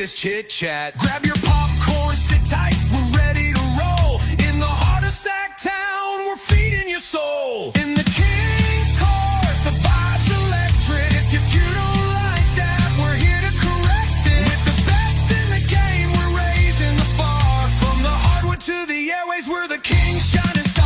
this chit chat. Grab your popcorn, sit tight, we're ready to roll. In the heart of Sacktown, we're feeding your soul. In the King's Court, the vibe's electric. If you don't like that, we're here to correct it. With the best in the game, we're raising the bar. From the hardwood to the airways, we're the King's shining star.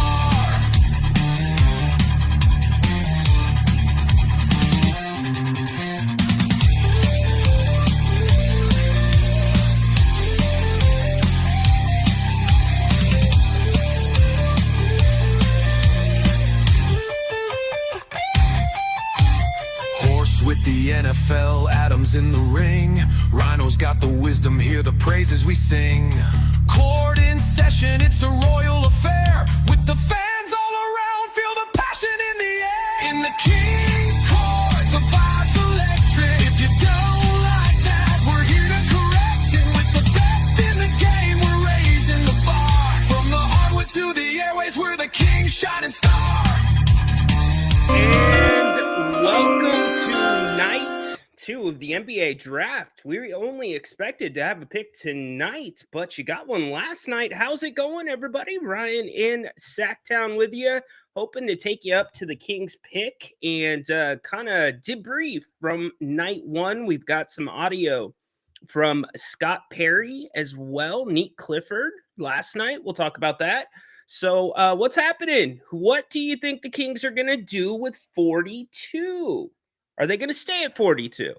With the NFL, Adams in the ring. Rhino's got the wisdom, hear the praises we sing. Court in session, it's a royal affair. With the fans all around, feel the passion in the air. In the King's Court, the vibe's electric. If you don't like that, we're here to correct it. With the best in the game, we're raising the bar. From the hardwood to the airways, we're the King's shining star. And welcome to night 2 of the NBA draft. We only expected to have a pick tonight, but you got one last night. How's it going, everybody? Ryan in Sacktown with you, hoping to take you up to the Kings pick and kind of debrief from night 1. We've got some audio from Scott Perry as well, Nique Clifford last night. We'll talk about that. So what's happening? What do you think the Kings are going to do with 42? Are they going to stay at 42?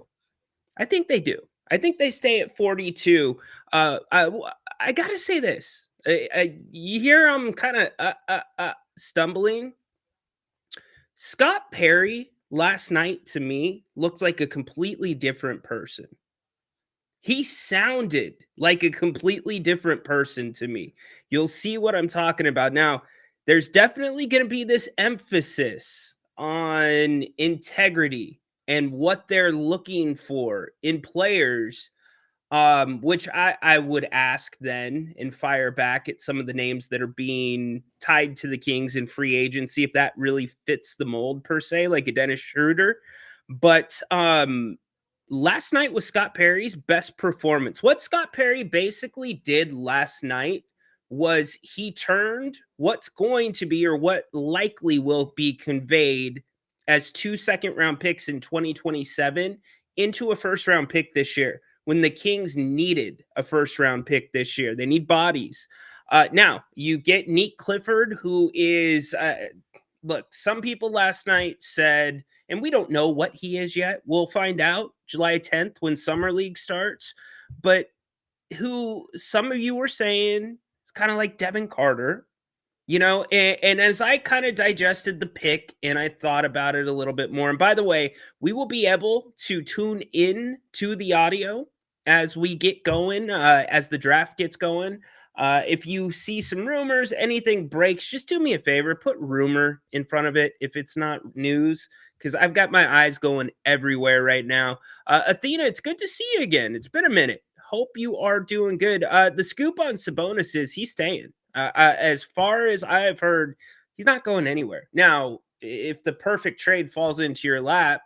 I think they do. I think they stay at 42. I got to say this. You hear I'm kind of stumbling. Scott Perry last night to me looked like a completely different person. He sounded like a completely different person to me. You'll see what I'm talking about. Now, there's definitely going to be this emphasis on integrity and what they're looking for in players, which I would ask then and fire back at some of the names that are being tied to the Kings in free agency, if that really fits the mold per se, like a Dennis Schroeder. But last night was Scott Perry's best performance. What Scott Perry basically did last night was he turned what's going to be or what likely will be conveyed as 2 second-round picks in 2027 into a first-round pick this year when the Kings needed a first-round pick this year. They need bodies. Now, you get Nique Clifford, who is look, some people last night said, and we don't know what he is yet. We'll find out July 10th when Summer League starts. But who some of you were saying it's kind of like Devin Carter, you know, and as I kind of digested the pick and I thought about it a little bit more, and by the way, we will be able to tune in to the audio as we get going, as the draft gets going. If you see some rumors, anything breaks, just do me a favor, put rumor in front of it if it's not news, because I've got my eyes going everywhere right now. Athena, it's good to see you again. It's been a minute. Hope you are doing good. The scoop on Sabonis is he's staying. As far as I have heard, he's not going anywhere. Now, if the perfect trade falls into your lap,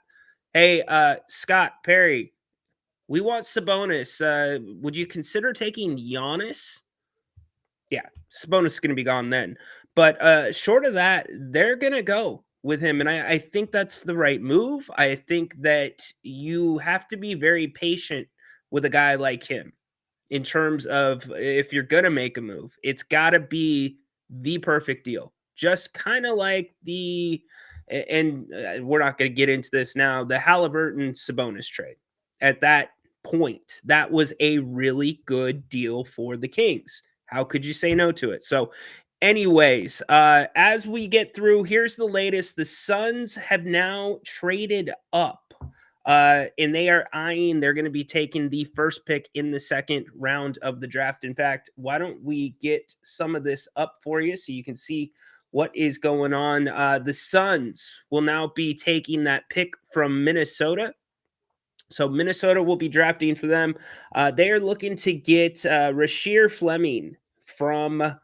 hey, Scott Perry, we want Sabonis. Would you consider taking Giannis? Yeah, Sabonis is going to be gone then. But short of that, they're going to go with him. And I think that's the right move. I think that you have to be very patient with a guy like him in terms of if you're going to make a move. It's got to be the perfect deal. Just kind of like and we're not going to get into this now, the Halliburton-Sabonis trade. At that point, that was a really good deal for the Kings. How could you say no to it? So anyways, as we get through, here's the latest. The Suns have now traded up, and they are they're going to be taking the first pick in the second round of the draft. In fact, why don't we get some of this up for you so you can see what is going on. The Suns will now be taking that pick from Minnesota. So Minnesota will be drafting for them. They are looking to get Rasheer Fleming from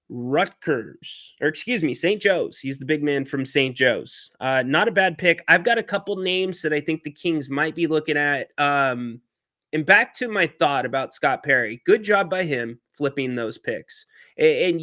St. Joe's. He's the big man from St. Joe's. Not a bad pick. I've got a couple names that I think the Kings might be looking at. And back to my thought about Scott Perry. Good job by him flipping those picks. And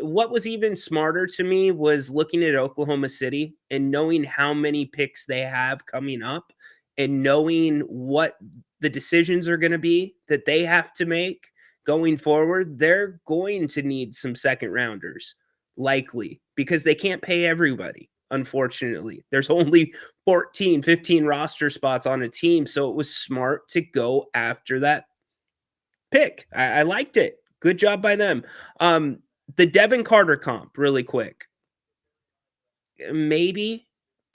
what was even smarter to me was looking at Oklahoma City and knowing how many picks they have coming up and knowing what the decisions are going to be that they have to make going forward. They're going to need some second rounders, likely, because they can't pay everybody. Unfortunately, there's only 14, 15 roster spots on a team. So it was smart to go after that pick. I liked it. Good job by them. The Devin Carter comp, really quick. Maybe.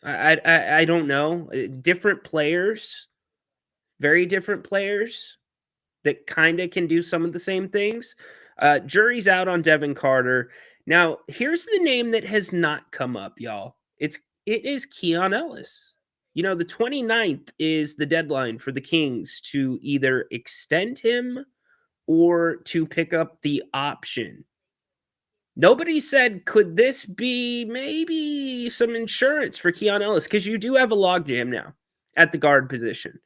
I don't know. Different players, very different players that kind of can do some of the same things. Jury's out on Devin Carter. Now, here's the name that has not come up, y'all. It is Keon Ellis. The 29th is the deadline for the Kings to either extend him or to pick up the option. Nobody said, could this be maybe some insurance for Keon Ellis? Because you do have a logjam now at the guard position.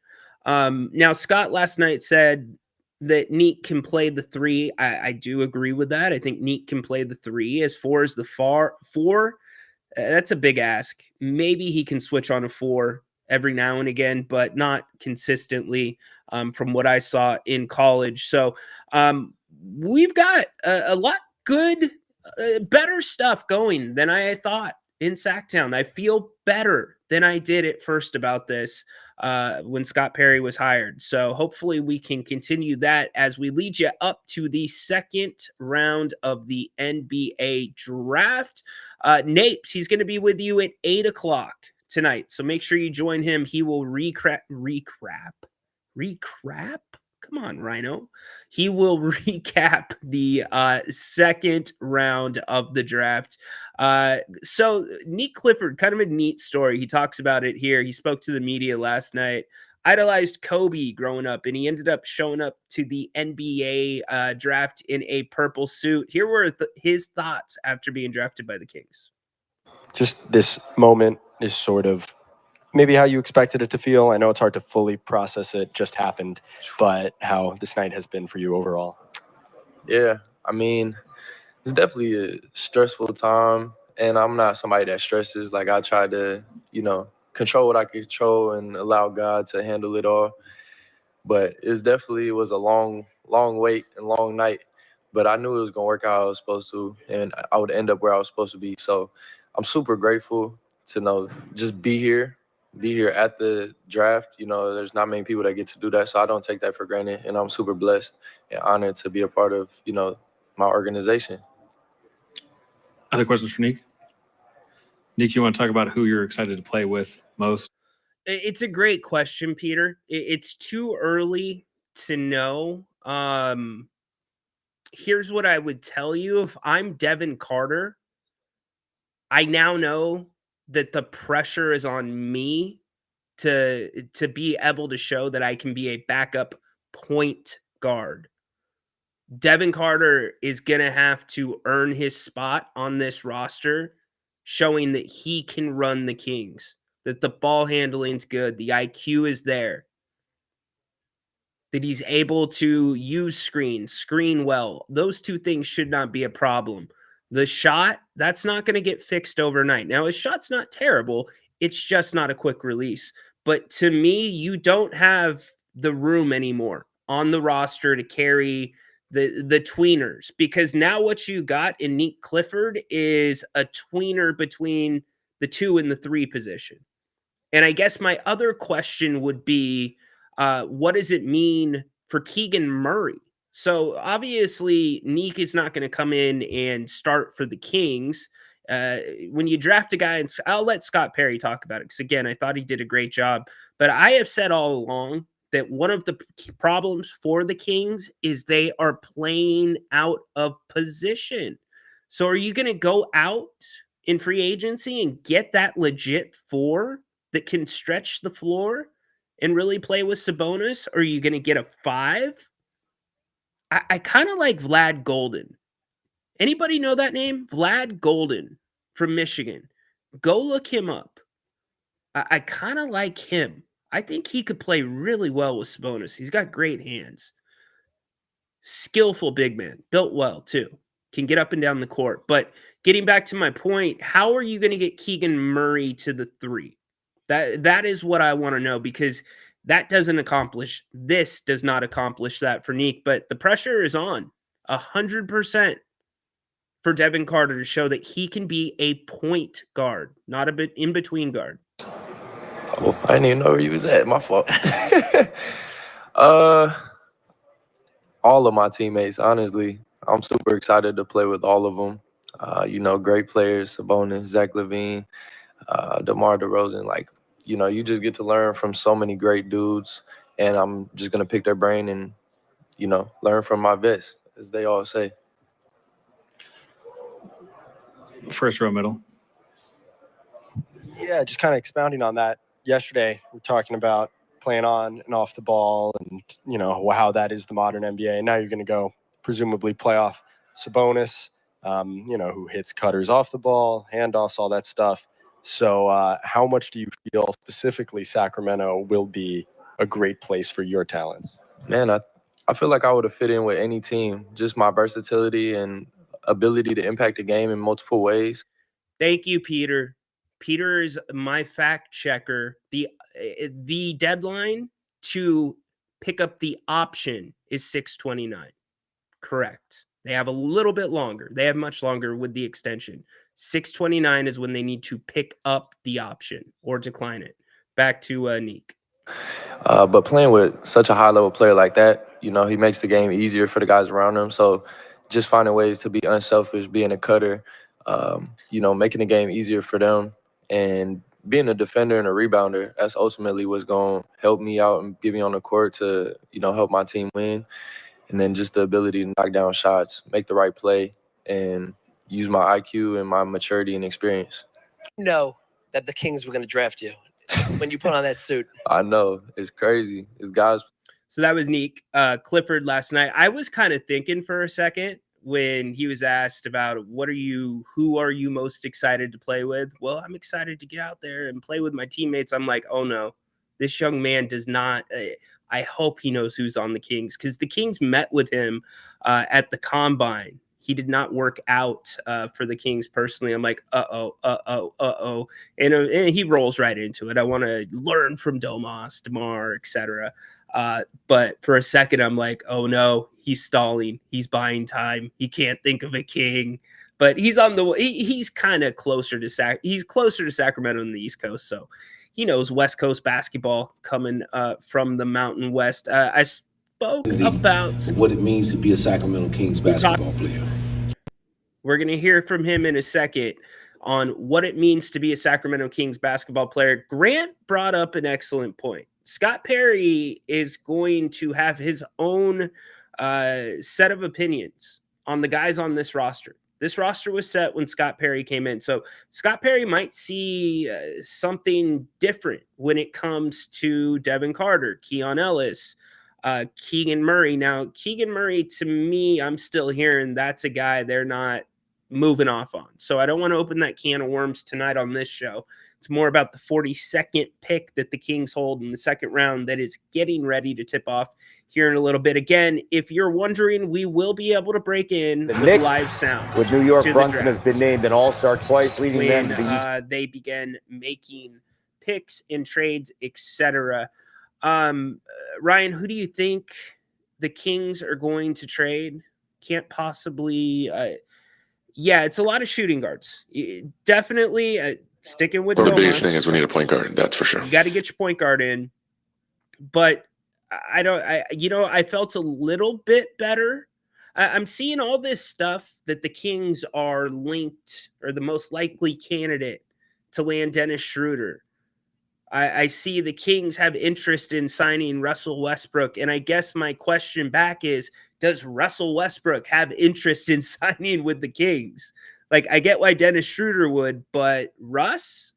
Now, Scott last night said that Nique can play the 3. I do agree with that. I think Nique can play the 3. As far as the 4, that's a big ask. Maybe he can switch on a 4 every now and again, but not consistently from what I saw in college. So we've got a lot good, better stuff going than I thought in Sacktown. I feel better than I did at first about this when Scott Perry was hired. So hopefully we can continue that as we lead you up to the second round of the NBA draft. Napes, he's going to be with you at 8 o'clock tonight. So make sure you join him. He will recap. Come on, Rhino. He will recap the second round of the draft. So Nique Clifford, kind of a neat story. He talks about it here. He spoke to the media last night. Idolized Kobe growing up, and he ended up showing up to the NBA draft in a purple suit. Here were his thoughts after being drafted by the Kings. Just this moment is sort of maybe how you expected it to feel. I know it's hard to fully process it, just happened, but how this night has been for you overall. Yeah, I mean, it's definitely a stressful time, and I'm not somebody that stresses. Like, I try to, control what I can control and allow God to handle it all. But it was a long wait and long night, but I knew it was going to work out how I was supposed to, and I would end up where I was supposed to be. So I'm super grateful to just be here at the draft. There's not many people that get to do that, so I don't take that for granted, and I'm super blessed and honored to be a part of, my organization. Other questions for Nique? Nique, you want to talk about who you're excited to play with most? It's a great question, Peter. It's too early to know. Here's what I would tell you. If I'm Devin Carter, I now know that the pressure is on me to be able to show that I can be a backup point guard. Devin Carter is going to have to earn his spot on this roster, showing that he can run the Kings, that the ball handling's good, the IQ is there, that he's able to use screen well. Those two things should not be a problem. The shot, that's not going to get fixed overnight. Now, his shot's not terrible. It's just not a quick release. But to me, you don't have the room anymore on the roster to carry the tweeners, because now what you got in Nique Clifford is a tweener between the 2 and the 3 position. And I guess my other question would be, what does it mean for Keegan Murray? So obviously, Nique is not going to come in and start for the Kings. When you draft a guy, and I'll let Scott Perry talk about it, because again, I thought he did a great job. But I have said all along that one of the problems for the Kings is they are playing out of position. So are you going to go out in free agency and get that legit 4 that can stretch the floor and really play with Sabonis? Or are you going to get a 5? I kind of like Vlad Golden. Anybody know that name? Vlad Golden from Michigan. Go look him up. I kind of like him. I think he could play really well with Sabonis. He's got great hands. Skillful big man, built well too. Can get up and down the court. But getting back to my point, how are you going to get Keegan Murray to the 3? That is what I want to know, because that does not accomplish that for Nique. But the pressure is on 100% for Devin Carter to show that he can be a point guard, not a bit in between guard. Oh, I didn't even know where you was at. My fault. All of my teammates, honestly. I'm super excited to play with all of them. Great players, Sabonis, Zach LaVine, DeMar DeRozan. Like, you just get to learn from so many great dudes, and I'm just going to pick their brain and, learn from my vets, as they all say. First row middle. Yeah, just kind of expounding on that. Yesterday, we're talking about playing on and off the ball and, how that is the modern NBA. And now you're going to go presumably play off Sabonis, who hits cutters off the ball, handoffs, all that stuff. So how much do you feel specifically Sacramento will be a great place for your talents? Man, I feel like I would have fit in with any team. Just my versatility and ability to impact the game in multiple ways. Thank you, Peter. Peter is my fact checker. The deadline to pick up the option is 6/29. Correct. They have a little bit longer. They have much longer with the extension. 6/29 is when they need to pick up the option or decline it. Back to Nique. But playing with such a high-level player like that, he makes the game easier for the guys around him. So just finding ways to be unselfish, being a cutter, making the game easier for them, and being a defender and a rebounder, that's ultimately what's going to help me out and get me on the court to, help my team win. And then just the ability to knock down shots, make the right play, and use my IQ and my maturity and experience. Know that the Kings were going to draft you when you put on that suit. I know. It's crazy. It's guys. So that was Nique Clifford last night. I was kind of thinking for a second when he was asked about who are you most excited to play with? Well, I'm excited to get out there and play with my teammates. I'm like, oh no, this young man does not. I hope he knows who's on the Kings, because the Kings met with him at the Combine. He did not work out for the Kings personally. I'm like, uh-oh. And he rolls right into it. I want to learn from Domas, DeMar, etc. But for a second, I'm like, oh no, he's stalling. He's buying time. He can't think of a king. But he's he's kind of closer to he's closer to Sacramento than the East Coast, so he knows West Coast basketball coming from the Mountain West. I spoke about what it means to be a Sacramento Kings basketball player. We're going to hear from him in a second on what it means to be a Sacramento Kings basketball player. Grant brought up an excellent point. Scott Perry is going to have his own set of opinions on the guys on this roster. This roster was set when Scott Perry came in. So Scott Perry might see something different when it comes to Devin Carter, Keon Ellis, Keegan Murray. Now, Keegan Murray, to me, I'm still hearing that's a guy they're not moving off on. So I don't want to open that can of worms tonight on this show. It's more about the 42nd pick that the Kings hold in the second round that is getting ready to tip off here in a little bit. Again, if you're wondering, we will be able to break in the with Knicks, live sound. With New York, Brunson has been named an all-star twice, leading them to the East. They began making picks and trades, etc. Ryan, who do you think the Kings are going to trade? Can't possibly. Yeah, it's a lot of shooting guards. Definitely sticking with Well, Domas. the biggest thing is we need a point guard. That's for sure. You got to get your point guard in. But I felt a little bit better. I'm seeing all this stuff that the Kings are linked or the most likely candidate to land Dennis Schroeder. I see the Kings have interest in signing Russell Westbrook. And I guess my question back is, does Russell Westbrook have interest in signing with the Kings? Like, I get why Dennis Schroeder would, but Russ,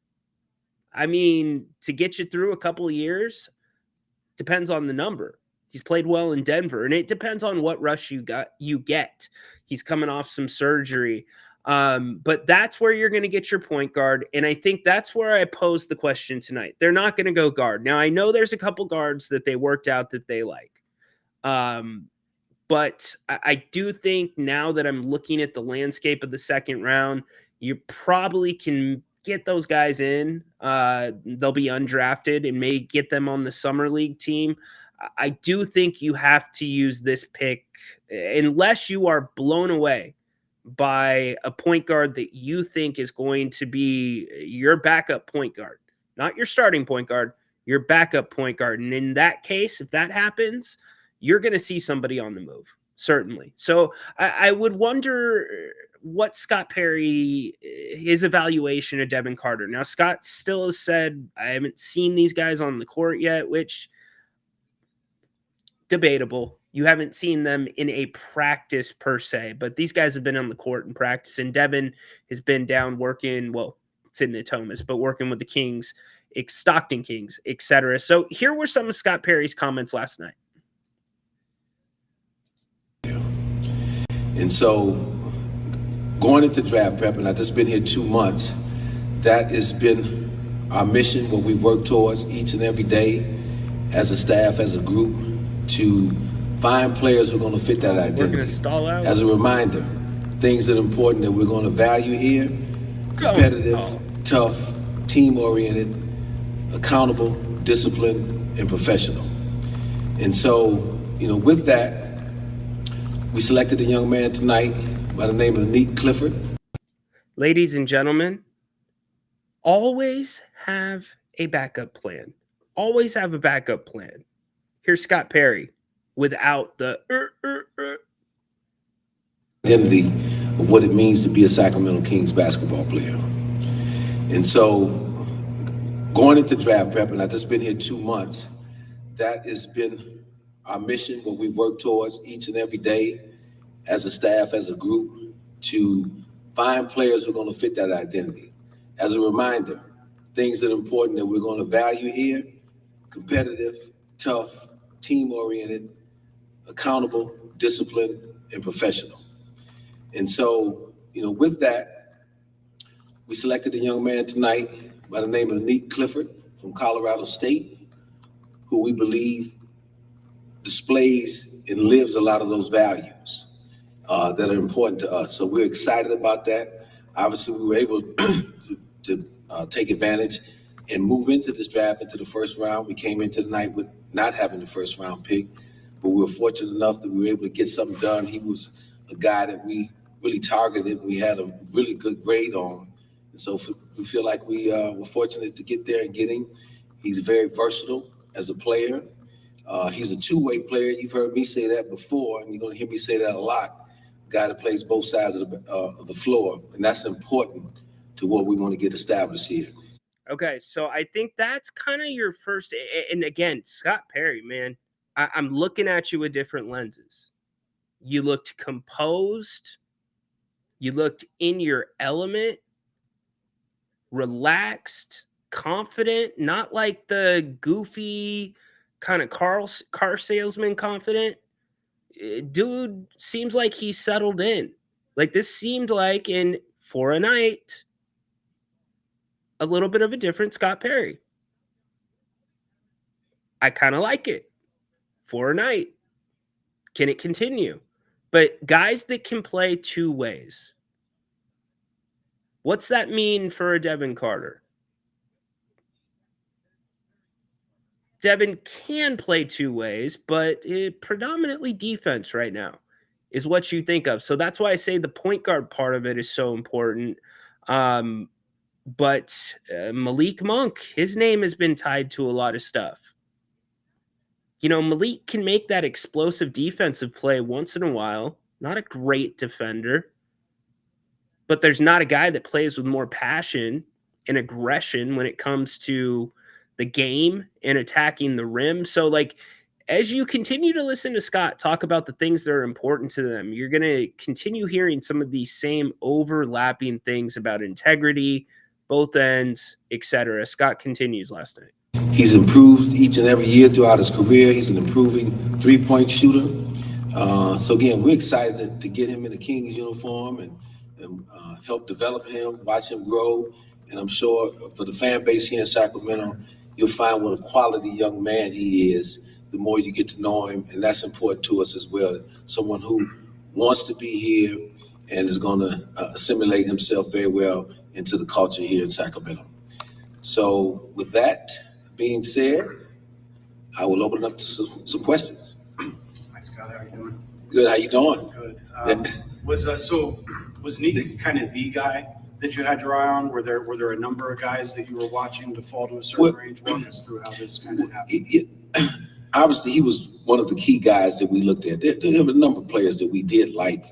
I mean, to get you through a couple of years, depends on the number. He's played well in Denver, and it depends on what Russ you get. He's coming off some surgery. But that's where you're going to get your point guard. And I think that's where I posed the question tonight. They're not going to go guard. Now, I know there's a couple guards that they worked out that they like. But I do think now that I'm looking at the landscape of the second round, you probably can get those guys in. They'll be undrafted and may get them on the summer league team. I do think you have to use this pick unless you are blown away by a point guard that you think is going to be your backup point guard, not your starting point guard, your backup point guard. And in that case, if that happens, you're going to see somebody on the move, certainly. So I would wonder what Scott Perry, his evaluation of Devin Carter. Now, Scott still has said, I haven't seen these guys on the court yet, which debatable. You haven't seen them in a practice per se, but these guys have been on the court in practice, and Devin has been down working, well, it's in Natomas, but working with the Kings, Stockton Kings, etc. So here were some of Scott Perry's comments last night. And so going into draft prep, and I've just been here 2 months, that has been our mission, what we work towards each and every day as a staff, as a group, to find players who are going to fit that identity. We're going to stall out. As a reminder, things that are important that we're going to value here: competitive, tough, team-oriented, accountable, disciplined, and professional. And so, with that, we selected a young man tonight by the name of Nique Clifford. Ladies and gentlemen, always have a backup plan. Always have a backup plan. Here's Scott Perry without the identity of what it means to be a Sacramento Kings basketball player. And so going into draft prep, and I've just been here 2 months, that has been our mission, what we work towards each and every day as a staff, as a group, to find players who are going to fit that identity. As a reminder, things that are important that we're going to value here: competitive, tough, team-oriented, accountable, disciplined, and professional. And so, with that, we selected a young man tonight by the name of Nique Clifford from Colorado State, who we believe displays and lives a lot of those values that are important to us. So we're excited about that. Obviously, we were able to take advantage and move into this draft into the first round. We came into the night with not having the first round pick, but we were fortunate enough that we were able to get something done. He was a guy that we really targeted. We had a really good grade on. And so we feel like we were fortunate to get there and get him. He's very versatile as a player. He's a two-way player. You've heard me say that before, and you're going to hear me say that a lot. A guy that plays both sides of the floor, and that's important to what we want to get established here. Okay, so I think that's kind of your first. And again, Scott Perry, man, I'm looking at you with different lenses. You looked composed. You looked in your element, relaxed, confident, not like the goofy kind of car salesman confident. Dude seems like he's settled in. Like this seemed like for a night, a little bit of a different Scott Perry. I kind of like it for a night. Can it continue? But guys that can play two ways. What's that mean for a Devin Carter? Devin can play two ways, but predominantly defense right now is what you think of. So that's why I say the point guard part of it is so important. But Malik Monk, his name has been tied to a lot of stuff. Malik can make that explosive defensive play once in a while. Not a great defender, but there's not a guy that plays with more passion and aggression when it comes to the game and attacking the rim. So, as you continue to listen to Scott talk about the things that are important to them, you're going to continue hearing some of these same overlapping things about integrity, both ends, etc. Scott continues last night. He's improved each and every year throughout his career. He's an improving three-point shooter. So again, we're excited to get him in the Kings uniform and and help develop him, watch him grow. And I'm sure for the fan base here in Sacramento, you'll find what a quality young man he is the more you get to know him. And that's important to us as well. Someone who wants to be here and is going to assimilate himself very well into the culture here in Sacramento. So with that being said, I will open it up to some questions. Hi, Scott. How are you doing? Good. How you doing? Good. Was Nique kind of the guy that you had your eye on? Were there a number of guys that you were watching to fall to a certain range? Walk us through how this kind of happened. Obviously, he was one of the key guys that we looked at. There were a number of players that we did like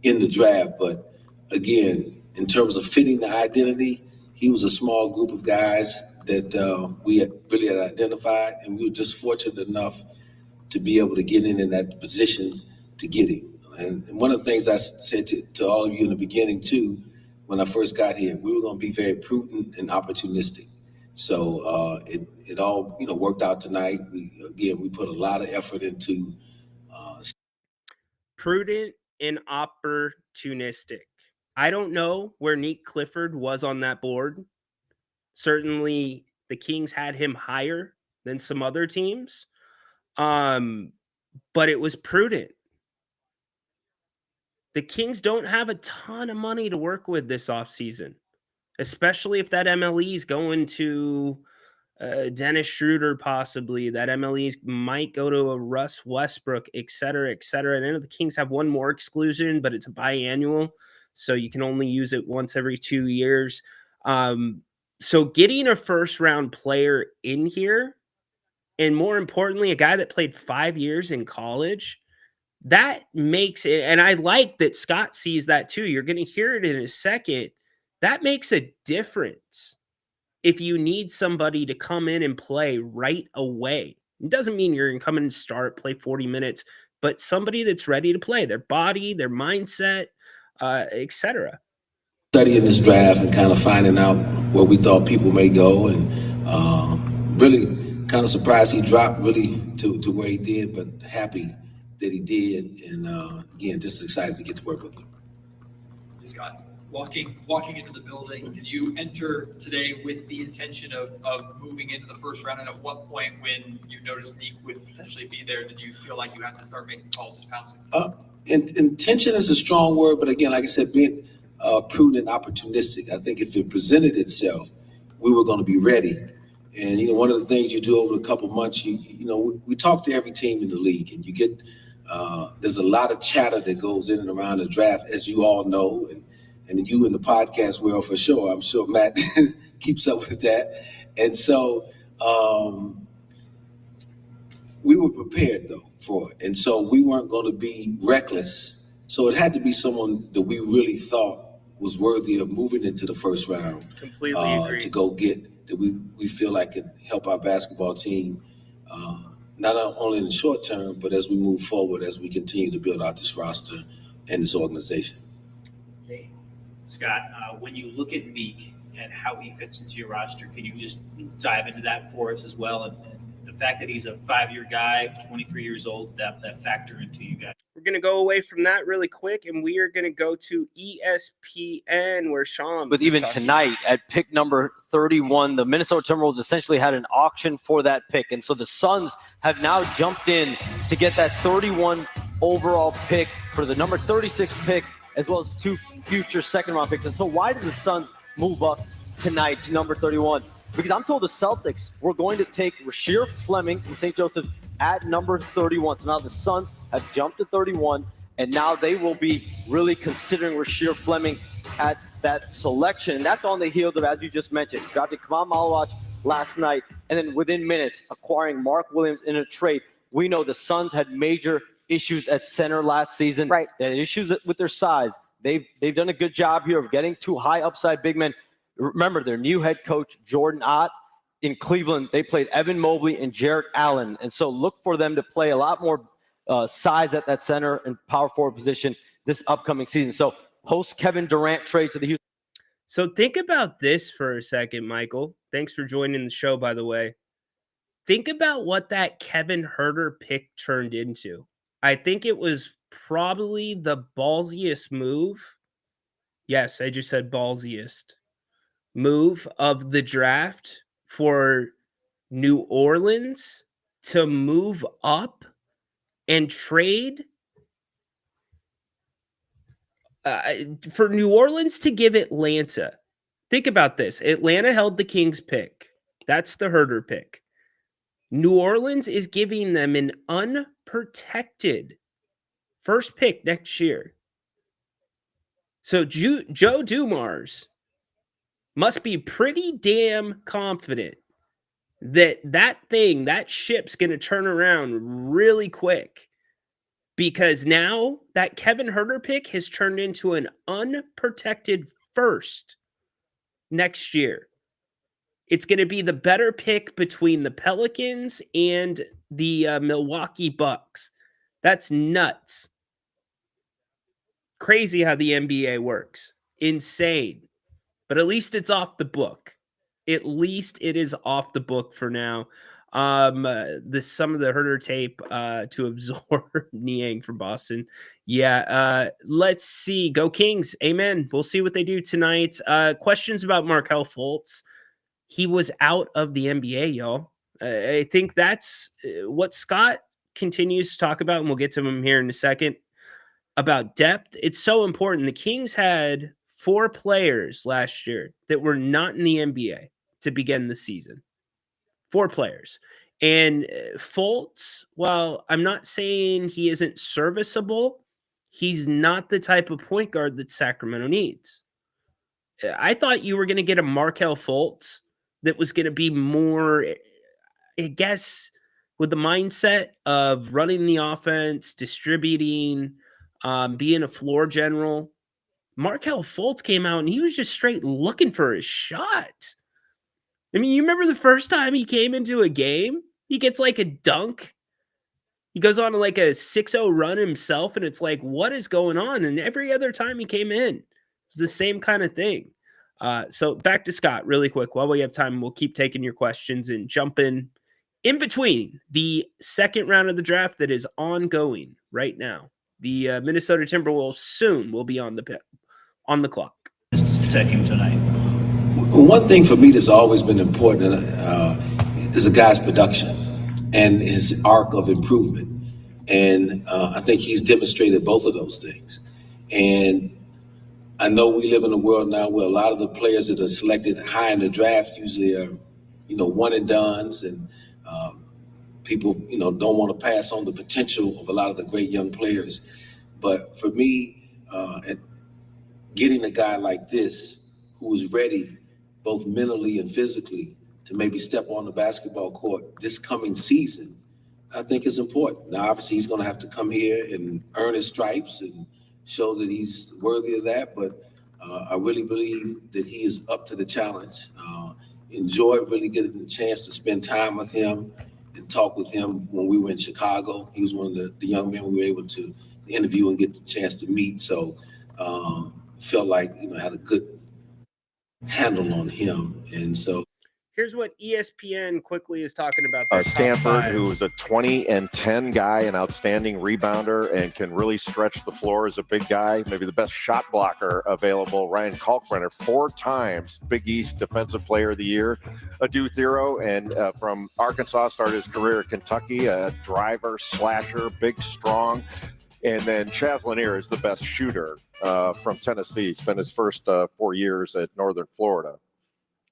in the draft, but again, in terms of fitting the identity, he was a small group of guys that we had really identified, and we were just fortunate enough to be able to get in that position to get him. And one of the things I said to all of you in the beginning too, when I first got here, we were going to be very prudent and opportunistic. So it all worked out tonight. We put a lot of effort into prudent and opportunistic. I don't know where Nique Clifford was on that board. Certainly, the Kings had him higher than some other teams, but it was prudent. The Kings don't have a ton of money to work with this offseason, especially if that MLE is going to Dennis Schroeder, possibly. That MLE might go to a Russ Westbrook, et cetera, et cetera. And I know the Kings have one more exclusion, but it's a biannual, so you can only use it once every 2 years. So getting a first-round player in here, and more importantly, a guy that played 5 years in college, that makes it, and I like that Scott sees that too. You're going to hear it in a second. That makes a difference if you need somebody to come in and play right away. It doesn't mean you're going to come in and start, play 40 minutes, but somebody that's ready to play, their body, their mindset, etc. Studying this draft and kind of finding out where we thought people may go, and really kind of surprised he dropped really to where he did, but happy that he did, and again, just excited to get to work with him. Scott, walking into the building, did you enter today with the intention of moving into the first round? And at what point, when you noticed Nique would potentially be there, did you feel like you had to start making calls and pouncing? Intention is a strong word, but again, like I said, being prudent and opportunistic. I think if it presented itself, we were going to be ready. And one of the things you do over a couple months, we talk to every team in the league, and you get there's a lot of chatter that goes in and around the draft, as you all know, and you in the podcast world for sure. I'm sure Matt keeps up with that. And so we were prepared, though, for it. And so we weren't going to be reckless. So it had to be someone that we really thought was worthy of moving into the first round. Completely agree. To go get that we feel like could help our basketball team, not only in the short term, but as we move forward, as we continue to build out this roster and this organization. Hey, Scott, when you look at Nique and how he fits into your roster, can you just dive into that for us as well? And the fact that he's a 5-year guy, 23 years old, that factor into you guys? We're going to go away from that really quick, and we are going to go to ESPN, where Sean. But even tonight at pick number 31, the Minnesota Timberwolves essentially had an auction for that pick. And so the Suns have now jumped in to get that 31 overall pick for the number 36 pick, as well as 2 future second-round picks. And so why did the Suns move up tonight to number 31? Because I'm told the Celtics were going to take Rasheer Fleming from St. Joseph's at number 31. So now the Suns have jumped to 31, and now they will be really considering Rasheer Fleming at that selection. And that's on the heels of, as you just mentioned, drafting Kamal Malawach last night, and then within minutes acquiring Mark Williams in a trade. We know the Suns had major issues at center last season. Right. They had issues with their size. They've done a good job here of getting 2 high upside big men. Remember, their new head coach, Jordan Ott, in Cleveland, they played Evan Mobley and Jarrett Allen. And so look for them to play a lot more size at that center and power forward position this upcoming season. So post Kevin Durant trade to the Houston. So think about this for a second, Michael. Thanks for joining the show, by the way. Think about what that Kevin Huerter pick turned into. I think it was probably the ballsiest move Yes, I just said ballsiest move of the draft for New Orleans to move up and trade for New Orleans to give Atlanta. Think about this. Atlanta held the Kings pick. That's the Herder pick. New Orleans is giving them an unprotected first pick next year. So Joe Dumars must be pretty damn confident that ship's going to turn around really quick, because now that Kevin Herter pick has turned into an unprotected first next year. It's going to be the better pick between the Pelicans and the Milwaukee Bucks. That's nuts. Crazy how the NBA works. Insane. But at least it's off the book. At least it is off the book for now. Some of the Herder tape to absorb Niang from Boston. Yeah, let's see. Go Kings. Amen. We'll see what they do tonight. Questions about Markelle Fultz. He was out of the NBA, y'all. I think that's what Scott continues to talk about, and we'll get to him here in a second, about depth. It's so important. The Kings had 4 players last year that were not in the NBA to begin the season. 4 players. And Fultz, while I'm not saying he isn't serviceable, he's not the type of point guard that Sacramento needs. I thought you were going to get a Markelle Fultz that was going to be more, I guess, with the mindset of running the offense, distributing, being a floor general. Markelle Fultz came out and he was just straight looking for his shot. I mean, you remember the first time he came into a game? He gets like a dunk. He goes on to like a 6-0 run himself, and it's like, what is going on? And every other time he came in, it was the same kind of thing. So back to Scott really quick. While we have time, we'll keep taking your questions and jumping in between the second round of the draft that is ongoing right now. The Minnesota Timberwolves soon will be on the clock. Just to take him tonight. One thing for me that's always been important is a guy's production and his arc of improvement. And I think he's demonstrated both of those things. And I know we live in a world now where a lot of the players that are selected high in the draft usually are, one and dones, and people, don't want to pass on the potential of a lot of the great young players. But for me, getting a guy like this who is ready, both mentally and physically, to maybe step on the basketball court this coming season, I think is important. Now, obviously, he's going to have to come here and earn his stripes and show that he's worthy of that. But I really believe that he is up to the challenge. Enjoyed really getting the chance to spend time with him and talk with him when we were in Chicago. He was one of the young men we were able to interview and get the chance to meet. So felt like, had a good handle on him. And so here's what ESPN quickly is talking about. Stanford, who's a 20-10 guy, an outstanding rebounder, and can really stretch the floor as a big guy, maybe the best shot blocker available. Ryan Kalkbrenner, 4 times Big East Defensive Player of the Year. Adu Thero, and from Arkansas, started his career at Kentucky, a driver, slasher, big, strong. And then Chaz Lanier is the best shooter from Tennessee. Spent his first 4 years at Northern Florida.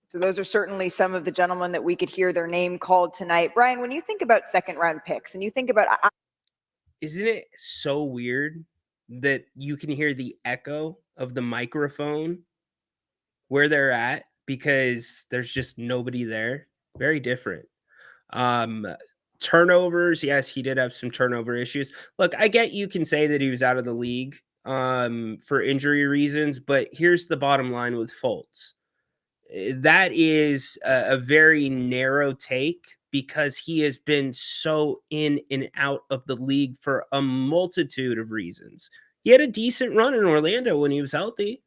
So those are certainly some of the gentlemen that we could hear their name called tonight. Brian, when you think about second round picks and you think about... Isn't it so weird that you can hear the echo of the microphone where they're at because there's just nobody there? Very different. Turnovers. Yes, he did have some turnover issues. Look, I get you can say that he was out of the league for injury reasons, but here's the bottom line with Fultz. That is a very narrow take because he has been so in and out of the league for a multitude of reasons. He had a decent run in Orlando when he was healthy,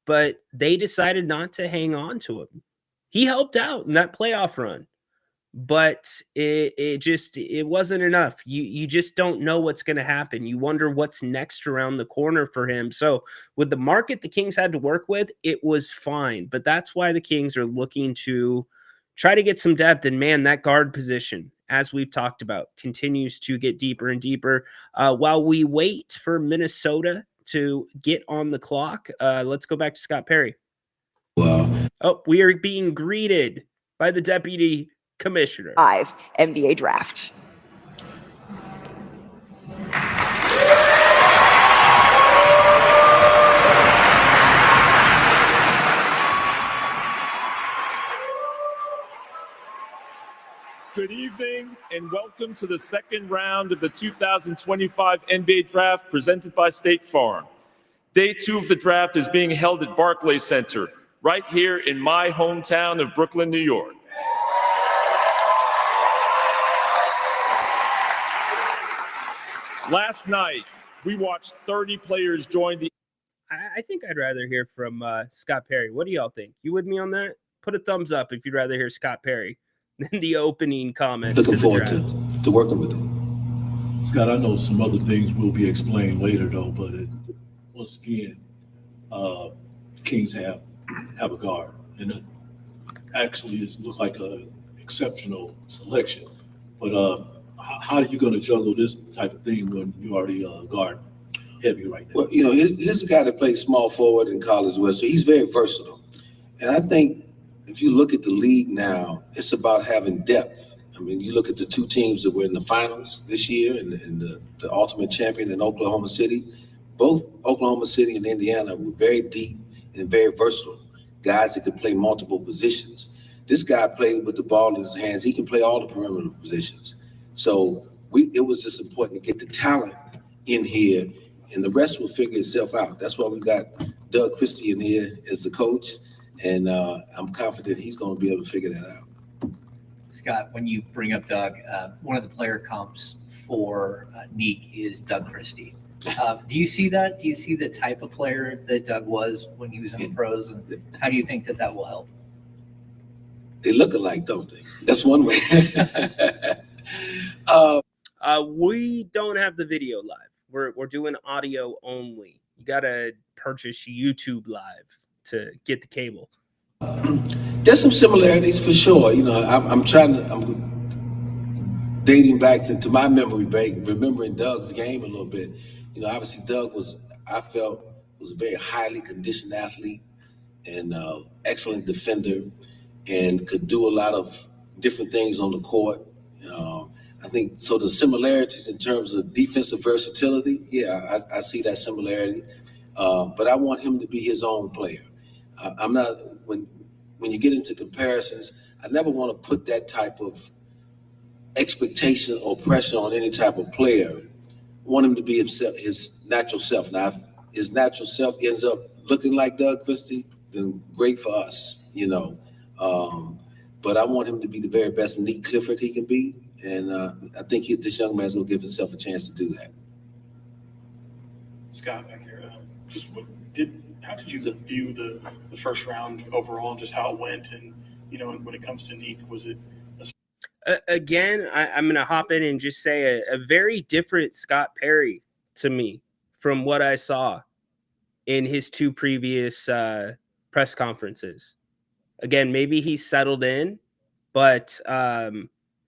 but they decided not to hang on to him. He helped out in that playoff run, but it wasn't enough. You just don't know what's going to happen. You wonder what's next around the corner for him. So with the market the Kings had to work with, it was fine. But that's why the Kings are looking to try to get some depth. And man, that guard position, as we've talked about, continues to get deeper and deeper. While we wait for Minnesota to get on the clock, let's go back to Scott Perry. Oh, we are being greeted by the deputy commissioner. Live NBA draft. Good evening and welcome to the second round of the 2025 NBA Draft presented by State Farm. Day 2 of the draft is being held at Barclays Center, right here in my hometown of Brooklyn, New York. Last night, we watched 30 players join the... I think I'd rather hear from Scott Perry. What do y'all think? You with me on that? Put a thumbs up if you'd rather hear Scott Perry than the opening comments. Looking forward to working with him. Scott, I know some other things will be explained later, though, but once again, Kings have a guard, and it actually looks like an exceptional selection. But how are you going to juggle this type of thing when you already guard heavy right now? Well, you know, here's a guy that played small forward in college as well, so he's very versatile. And I think if you look at the league now, it's about having depth. I mean, you look at the two teams that were in the finals this year and the ultimate champion in Oklahoma City. Both Oklahoma City and Indiana were very deep and very versatile, guys that could play multiple positions. This guy played with the ball in his hands. He can play all the perimeter positions. So it was just important to get the talent in here, and the rest will figure itself out. That's why we got Doug Christie in here as the coach, and I'm confident he's going to be able to figure that out. Scott, when you bring up Doug, one of the player comps for Nique is Doug Christie. Do you see that? Do you see the type of player that Doug was when he was in the pros, and how do you think that will help? They look alike, don't they? That's one way. We don't have the video live. We're doing audio only. You gotta purchase YouTube Live to get the cable. There's some similarities for sure. You know, I'm dating back to my memory bank, remembering Doug's game a little bit. You know, obviously Doug I felt was a very highly conditioned athlete and excellent defender, and could do a lot of different things on the court. I think so. The similarities in terms of defensive versatility, yeah, I see that similarity. But I want him to be his own player. I'm not when you get into comparisons, I never want to put that type of expectation or pressure on any type of player. I want him to be himself, his natural self. Now, if his natural self ends up looking like Doug Christie, then great for us, you know. But I want him to be the very best Nique Clifford he can be, and I think this young man's going to give himself a chance to do that. Scott, back here, how did you view the first round overall, and just how it went, and and when it comes to Nique, was it? Again, I'm going to hop in and just say a very different Scott Perry to me from what I saw in his two previous press conferences. Again, maybe he's settled in, but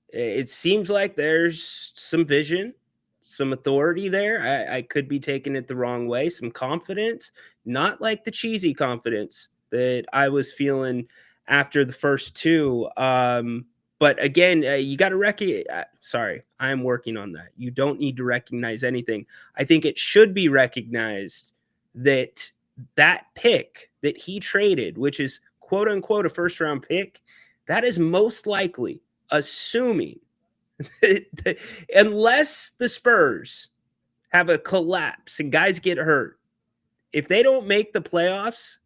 it seems like there's some vision, some authority there. I could be taking it the wrong way. Some confidence, not like the cheesy confidence that I was feeling after the first two. But again, you got to recognize, sorry, I'm working on that. You don't need to recognize anything. I think it should be recognized that that pick that he traded, which is quote unquote a first round pick, that is most likely, assuming that unless the Spurs have a collapse and guys get hurt, if they don't make the playoffs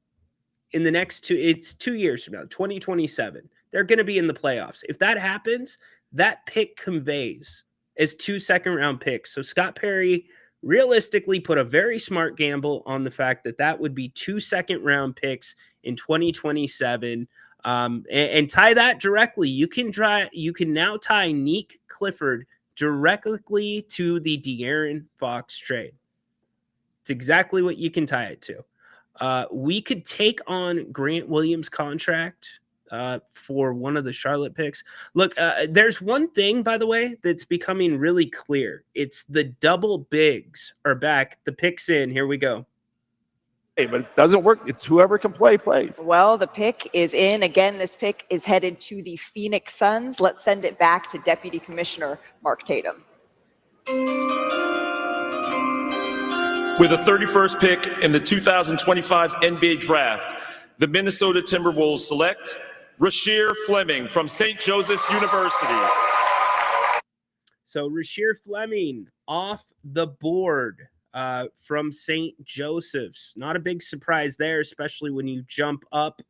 in the next it's 2 years from now, 2027, they're going to be in the playoffs. If that happens, that pick conveys as 2 second-round picks. So Scott Perry realistically put a very smart gamble on the fact that would be 2 second-round picks in 2027. And tie that directly. You can now tie Nique Clifford directly to the De'Aaron Fox trade. It's exactly what you can tie it to. We could take on Grant Williams' contract for one of the Charlotte picks. Look, there's one thing, by the way, that's becoming really clear. It's the double bigs are back. The pick's in. Here we go. But it doesn't work. It's whoever can play plays. Well, the pick is in. Again, this pick is headed to the Phoenix Suns. Let's send it back to Deputy Commissioner Mark Tatum. With the 31st pick in the 2025 NBA Draft, the Minnesota Timberwolves select Rasheer Fleming from St. Joseph's University. So Rasheer Fleming off the board from St. Joseph's. Not a big surprise there, especially when you jump up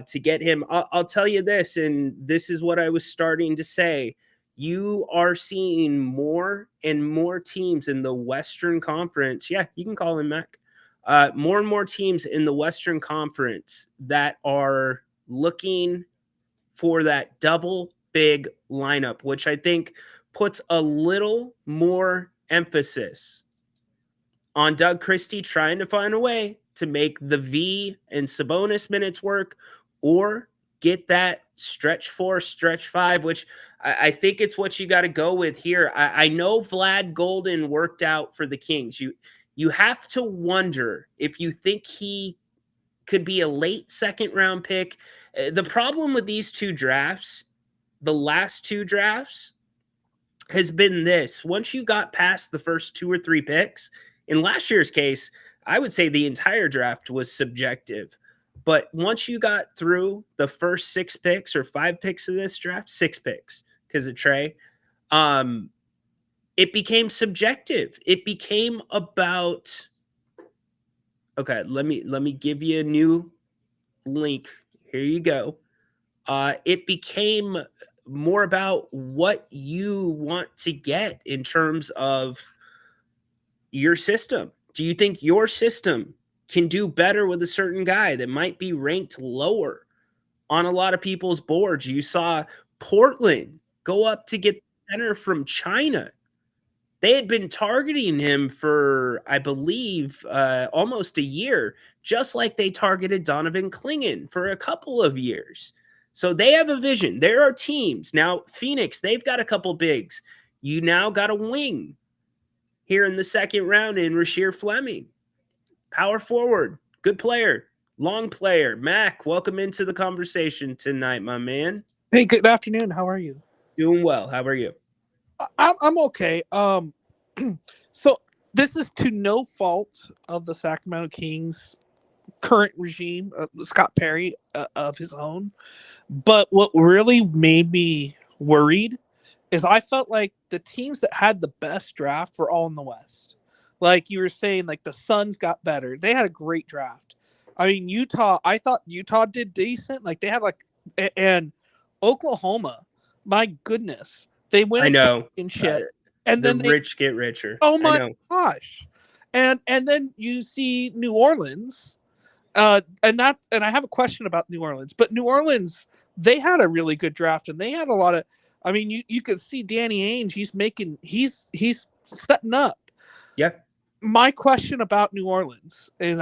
to get him. I'll tell you this, and this is what I was starting to say. You are seeing more and more teams in the Western Conference. Yeah, you can call him Mac. More and more teams in the Western Conference that are looking for that double big lineup, which I think puts a little more emphasis on Doug Christie trying to find a way to make the V and Sabonis minutes work, or get that stretch 4, stretch 5, which I think it's what you got to go with here. I know Vlad Golden worked out for the Kings. You have to wonder if you think he could be a late second round pick. The problem with these two drafts, the last two drafts, has been this. Once you got past the first 2 or 3 picks, in last year's case, I would say the entire draft was subjective. But once you got through the first 6 picks or 5 picks of this draft, 6 picks because of Trey, it became subjective. It became about, okay, let me give you a new link. Here you go. It became more about what you want to get in terms of your system. Do you think your system can do better with a certain guy that might be ranked lower on a lot of people's boards? You saw Portland go up to get the center from China. They had been targeting him for, I believe, almost a year, just like they targeted Donovan Clingan for a couple of years. So they have a vision. There are teams. Now, Phoenix, they've got a couple bigs. You now got a wing here in the second round in Rasheer Fleming. Power forward, good player, long player. Mac, welcome into the conversation tonight, my man. Hey, good afternoon. How are you? Doing well. How are you? I'm okay. So this is to no fault of the Sacramento Kings current regime, Scott Perry of his own. But what really made me worried is I felt like the teams that had the best draft were all in the West. Like you were saying, like the Suns got better. They had a great draft. I mean, Utah, I thought Utah did decent. Like they had and Oklahoma, my goodness. They win I know. in shit. And then rich get richer. Oh my gosh. And then you see New Orleans. And I have a question about New Orleans, but New Orleans, they had a really good draft and they had a lot of, I mean, you could see Danny Ainge, he's setting up. Yeah. My question about New Orleans is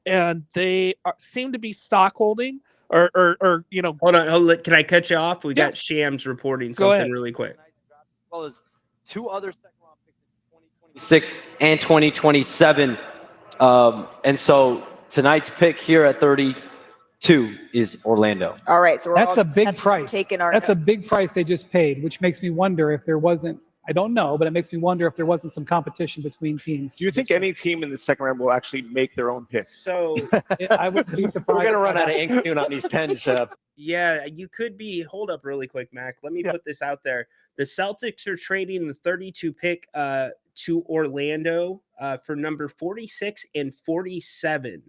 and they seem to be stock holding or you know. Hold on. Can I cut you off? We got Shams reporting something really quick. As well as 2 other second round picks in 2026 and 2027. And so tonight's pick here at 32 is Orlando. All right, so that's a big price. That's a big price they just paid, which makes me wonder if there wasn't. I don't know, but it makes me wonder if there wasn't some competition between teams. Do you think any team in the second round will actually make their own pick? So I would be surprised. We're going to run out of ink soon on these pens. Yeah, you could be. Hold up really quick, Mac. Let me put this out there. The Celtics are trading the 32 pick to Orlando for number 46 and 47.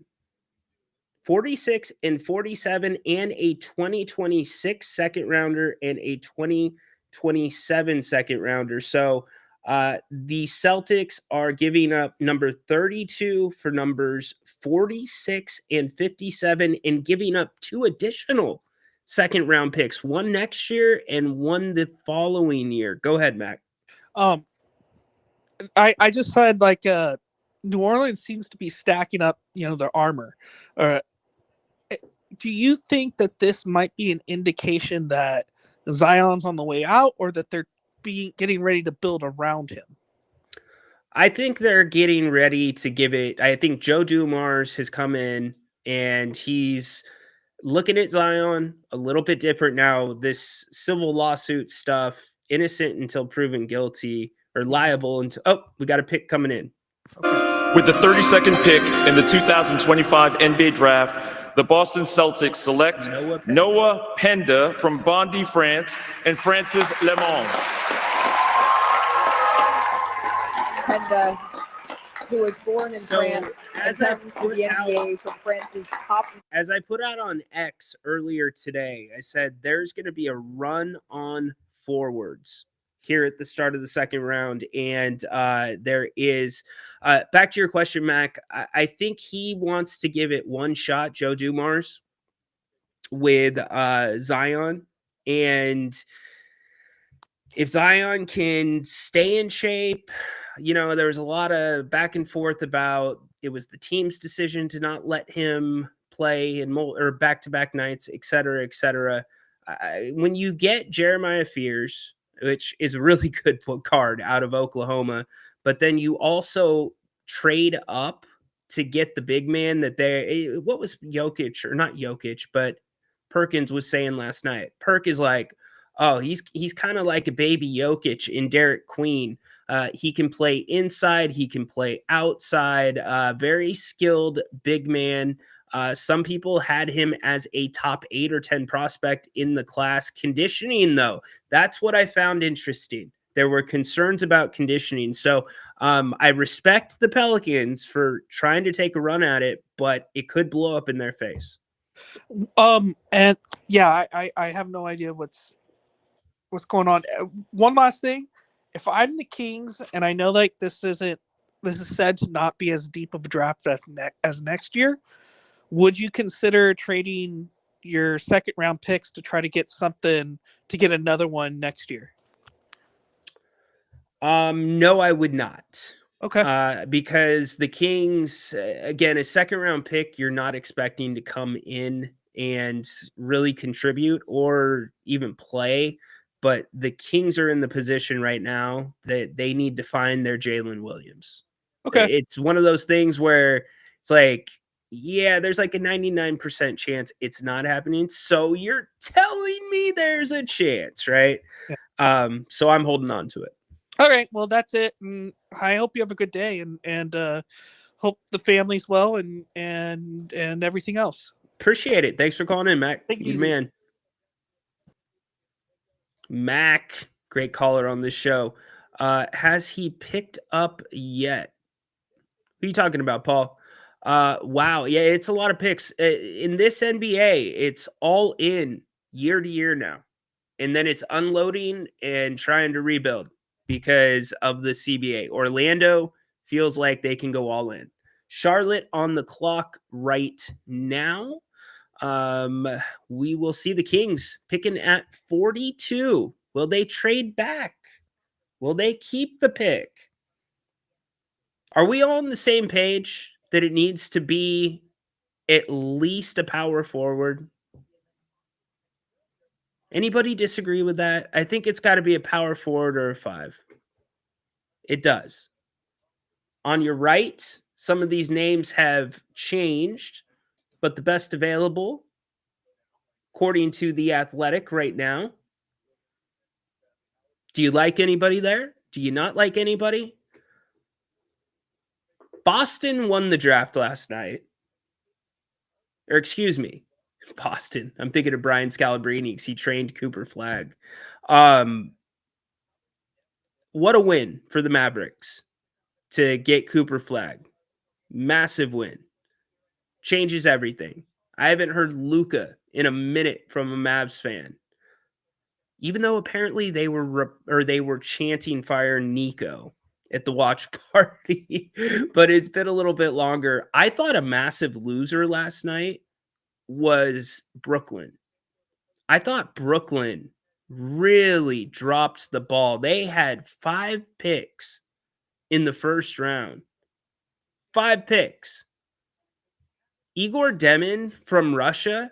46 and 47 and a 2026 second rounder and a 2027 second rounder. So the Celtics are giving up number 32 for numbers 46 and 57 and giving up 2 additional second round picks, one next year and one the following year. Go ahead, Mac. I just said like New Orleans seems to be stacking up, their armor. Do you think that this might be an indication that Zion's on the way out, or that they're getting ready to build around him? I think they're getting ready to give it. I think Joe Dumars has come in and he's looking at Zion a little bit different now. This civil lawsuit stuff, innocent until proven guilty or liable until. Oh, we got a pick coming in. With the 32nd pick in the 2025 NBA Draft, the Boston Celtics select Noah Penda from Bondy, France, and Francis Lemon. Penda, who was born in France, as attends to the NBA from France's top. As I put out on X earlier today, I said there's going to be a run on forwards here at the start of the second round. And there is, back to your question, Mac, I think he wants to give it one shot, Joe Dumars, with Zion. And if Zion can stay in shape, there was a lot of back and forth about it was the team's decision to not let him play in back-to-back nights, et cetera, et cetera. When you get Jeremiah Fears, which is a really good card out of Oklahoma, but then you also trade up to get the big man that what was Jokic, or not Jokic, but Perkins was saying last night. Perk is like, oh, he's kind of like a baby Jokic in Derek Queen. He can play inside, he can play outside, very skilled big man. Some people had him as a top 8 or 10 prospect in the class. Conditioning, though, that's what I found interesting. There were concerns about conditioning. So I respect the Pelicans for trying to take a run at it, but it could blow up in their face. And yeah, I have no idea what's going on. One last thing. If I'm the Kings, and I know like this is said to not be as deep of a draft as next year, would you consider trading your second round picks to try to get another one next year? No, I would not. Okay. Because the Kings, again, a second round pick, you're not expecting to come in and really contribute or even play. But the Kings are in the position right now that they need to find their Jalen Williams. Okay. It's one of those things where it's like, yeah, there's like a 99% chance it's not happening. So you're telling me there's a chance, right? Yeah. So I'm holding on to it. All right. Well, that's it. And I hope you have a good day, and hope the family's well and everything else. Appreciate it. Thanks for calling in, Mac. Thank you, man. Mac, great caller on this show. Has he picked up yet? Who are you talking about, Paul? Wow. Yeah, it's a lot of picks. In this NBA, it's all in year to year now. And then it's unloading and trying to rebuild because of the CBA. Orlando feels like they can go all in. Charlotte on the clock right now. We will see the Kings picking at 42. Will they trade back? Will they keep the pick? Are we all on the same page that it needs to be at least a power forward? Anybody disagree with that? I think it's got to be a power forward or a 5. It does. On your right, some of these names have changed, but the best available, according to The Athletic right now. Do you like anybody there? Do you not like anybody? Boston won the draft last night. Or excuse me, Boston. I'm thinking of Brian Scalabrine because he trained Cooper Flagg. What a win for the Mavericks to get Cooper Flagg. Massive win. Changes everything. I haven't heard Luka in a minute from a Mavs fan. Even though apparently they were chanting Fire Nico at the watch party, but it's been a little bit longer. I thought a massive loser last night was Brooklyn. I thought Brooklyn really dropped the ball. They had 5 picks in the first round. 5 picks. Igor Demin from Russia,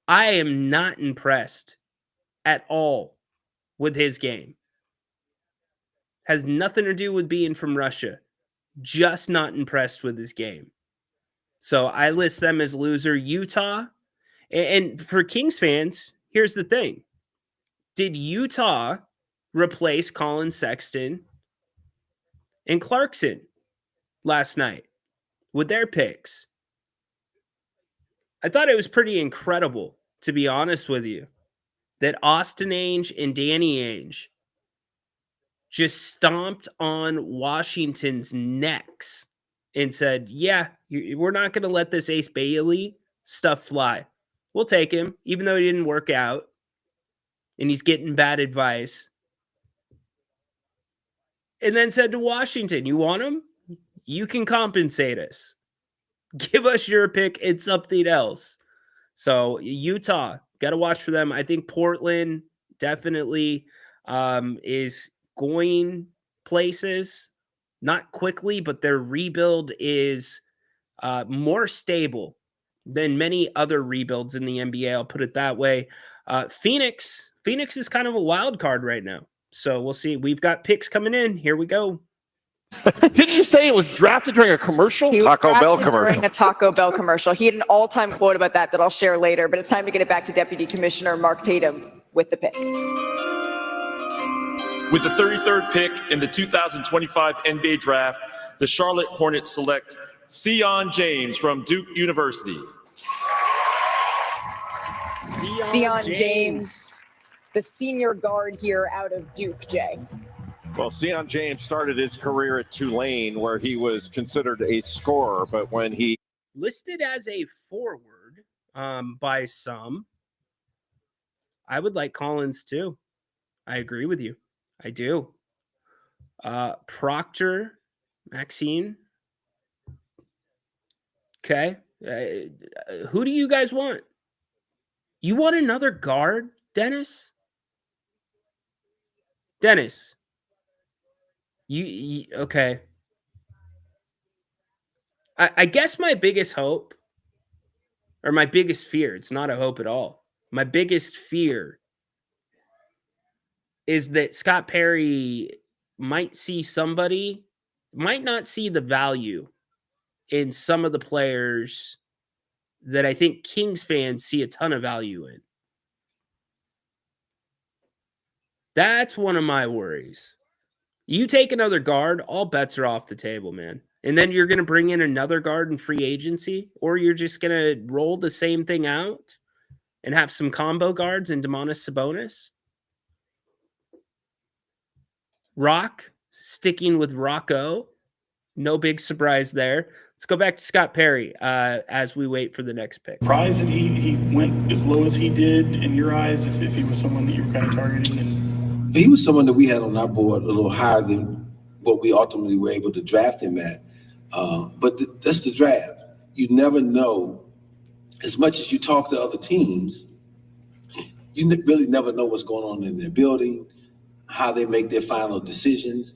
I am not impressed at all with his game. Has nothing to do with being from Russia. Just not impressed with his game. So I list them as loser. Utah, and for Kings fans, here's the thing. Did Utah replace Colin Sexton and Clarkson last night with their picks? I thought it was pretty incredible, to be honest with you, that Austin Ainge and Danny Ainge just stomped on Washington's necks and said, yeah, we're not going to let this Ace Bailey stuff fly. We'll take him, even though he didn't work out and he's getting bad advice. And then said to Washington, you want him? You can compensate us. Give us your pick and something else. So Utah, got to watch for them. I think Portland definitely is going places, not quickly, but their rebuild is more stable than many other rebuilds in the NBA. I'll put it that way. Phoenix is kind of a wild card right now. So we'll see. We've got picks coming in. Here we go. Didn't you say it was drafted during a commercial? He was Taco Bell drafted commercial. During a Taco Bell commercial. He had an all-time quote about that I'll share later, but it's time to get it back to Deputy Commissioner Mark Tatum with the pick. With the 33rd pick in the 2025 NBA Draft, the Charlotte Hornets select Sion James from Duke University. Sion James, the senior guard here out of Duke, Jay. Well, Sion James started his career at Tulane, where he was considered a scorer, but when he listed as a forward by some, I would like Collins too. I agree with you. I do. Proctor, Maxine. Okay. Who do you guys want? You want another guard, Dennis? Dennis. You okay. I guess my biggest hope, or my biggest fear, it's not a hope at all. My biggest fear is that Scott Perry might not see the value in some of the players that I think Kings fans see a ton of value in. That's one of my worries. You take another guard, all bets are off the table, man. And then you're going to bring in another guard in free agency, or you're just going to roll the same thing out and have some combo guards and Domantas Sabonis. Rock, sticking with Rocco. No big surprise there. Let's go back to Scott Perry as we wait for the next pick. Surprised that he went as low as he did in your eyes, if he was someone that you were kind of targeting? And he was someone that we had on our board a little higher than what we ultimately were able to draft him at. But that's the draft. You never know. As much as you talk to other teams, you really never know what's going on in their building, how they make their final decisions.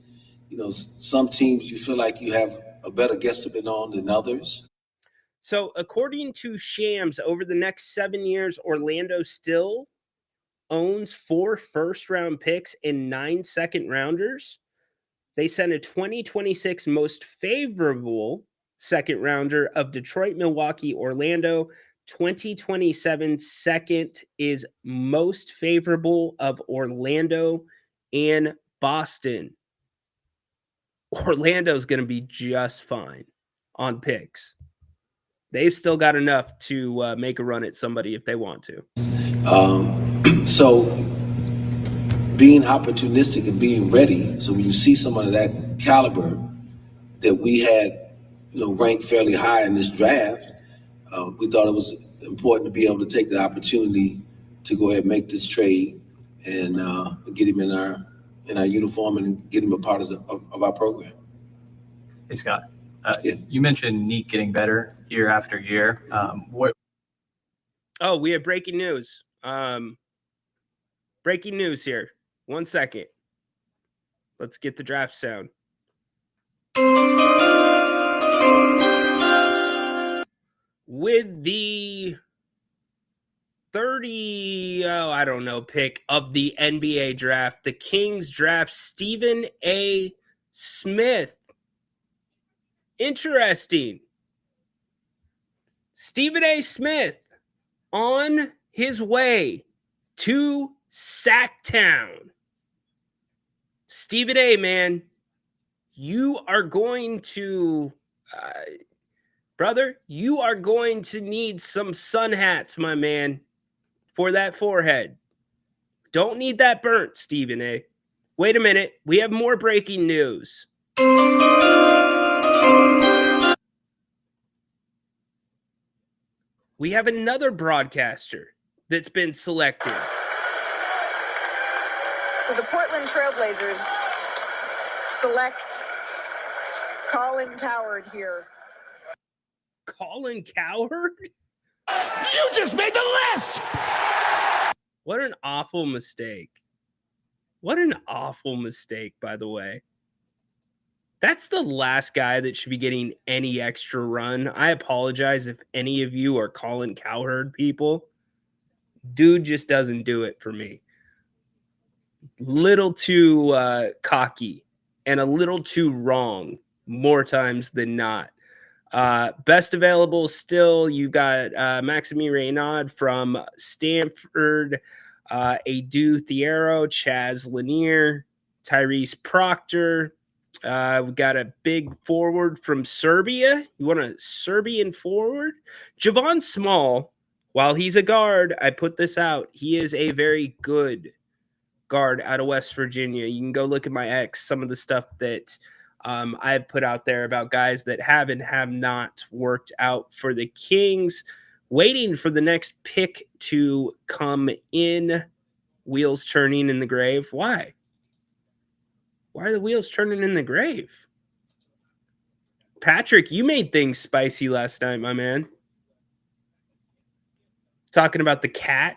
You know, some teams you feel like you have a better guesstimate on than others. So according to Shams, over the next 7 years, Orlando still owns 4 first-round picks and 9 second-rounders. They sent a 2026 most favorable second-rounder of Detroit, Milwaukee, Orlando. 2027 second is most favorable of Orlando and Boston. Orlando's going to be just fine on picks. They've still got enough to make a run at somebody if they want to. So being opportunistic and being ready. So when you see someone of that caliber that we had, ranked fairly high in this draft, we thought it was important to be able to take the opportunity to go ahead and make this trade and get him in our uniform and get him a part of our program. Hey, Scott. You mentioned Nique getting better year after year. Oh, we have breaking news. Breaking news here. 1 second. Let's get the draft sound. With the 30, pick of the NBA draft, the Kings draft Stephen A. Smith. Interesting. Stephen A. Smith on his way to Sacktown. Stephen A., man, you are going to, brother, you are going to need some sun hats, my man, for that forehead. Don't need that burnt, Stephen A. Wait a minute. We have more breaking news. We have another broadcaster that's been selected. So the Portland Trailblazers select Colin Cowherd here. Colin Cowherd? You just made the list! What an awful mistake. What an awful mistake, by the way. That's the last guy that should be getting any extra run. I apologize if any of you are Colin Cowherd people. Dude just doesn't do it for me. Little too cocky and a little too wrong more times than not. Best available still, you got Maxime Reynaud from Stanford, Edu Thiero, Chaz Lanier, Tyrese Proctor. We got a big forward from Serbia. You want a Serbian forward? Javon Small, while he's a guard, I put this out. He is a very good guard out of West Virginia. You can go look at my X, some of the stuff that I've put out there about guys that have and have not worked out for the Kings. Waiting for the next pick to come in. Wheels turning in the grave. Why? Why are the wheels turning in the grave? Patrick, you made things spicy last night, my man. Talking about the cat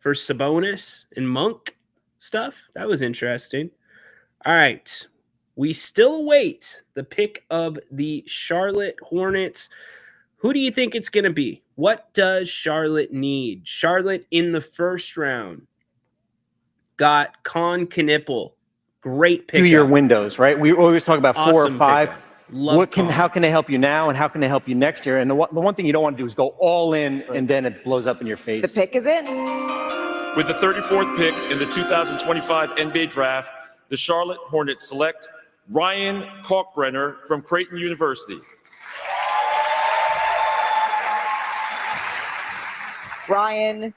for Sabonis and Monk stuff. That was interesting. All right. We still await the pick of the Charlotte Hornets. Who do you think it's going to be? What does Charlotte need? Charlotte in the first round got Con Knippel. Great pick. 2-year windows, right? We always talk about 4 Awesome or 5. pickup. How can they help you now, and how can they help you next year? And the one thing you don't want to do is go all in, and then it blows up in your face. The pick is in. With the 34th pick in the 2025 NBA Draft, the Charlotte Hornets select Ryan Kalkbrenner from Creighton University. Ryan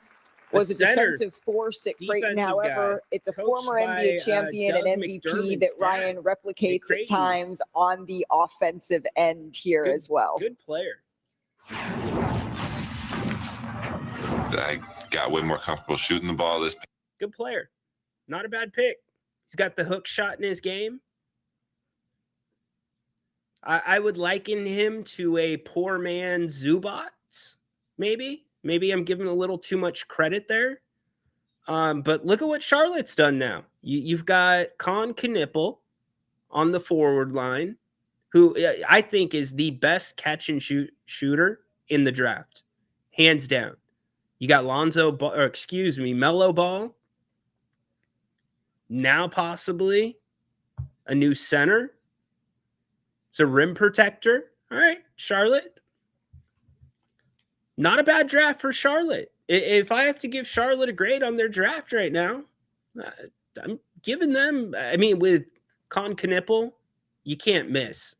was a center. defensive force at Creighton. Defensive However, guy. it's a Coached former NBA by, champion Doug and MVP McDermott's that dad Ryan replicates at Creighton. times on the offensive end here as well. Good player. I got way more comfortable shooting the ball this. Good player. Not a bad pick. He's got the hook shot in his game. I would liken him to a poor man Zubac, maybe. Maybe I'm giving a little too much credit there. But look at what Charlotte's done now. You've got Con Knippel on the forward line, who I think is the best catch and shoot shooter in the draft, hands down. You got Melo Ball. Now possibly a new center. It's a rim protector. All right, Charlotte. Not a bad draft for Charlotte. If I have to give Charlotte a grade on their draft right now, I'm giving them, with Con Knippel, you can't miss.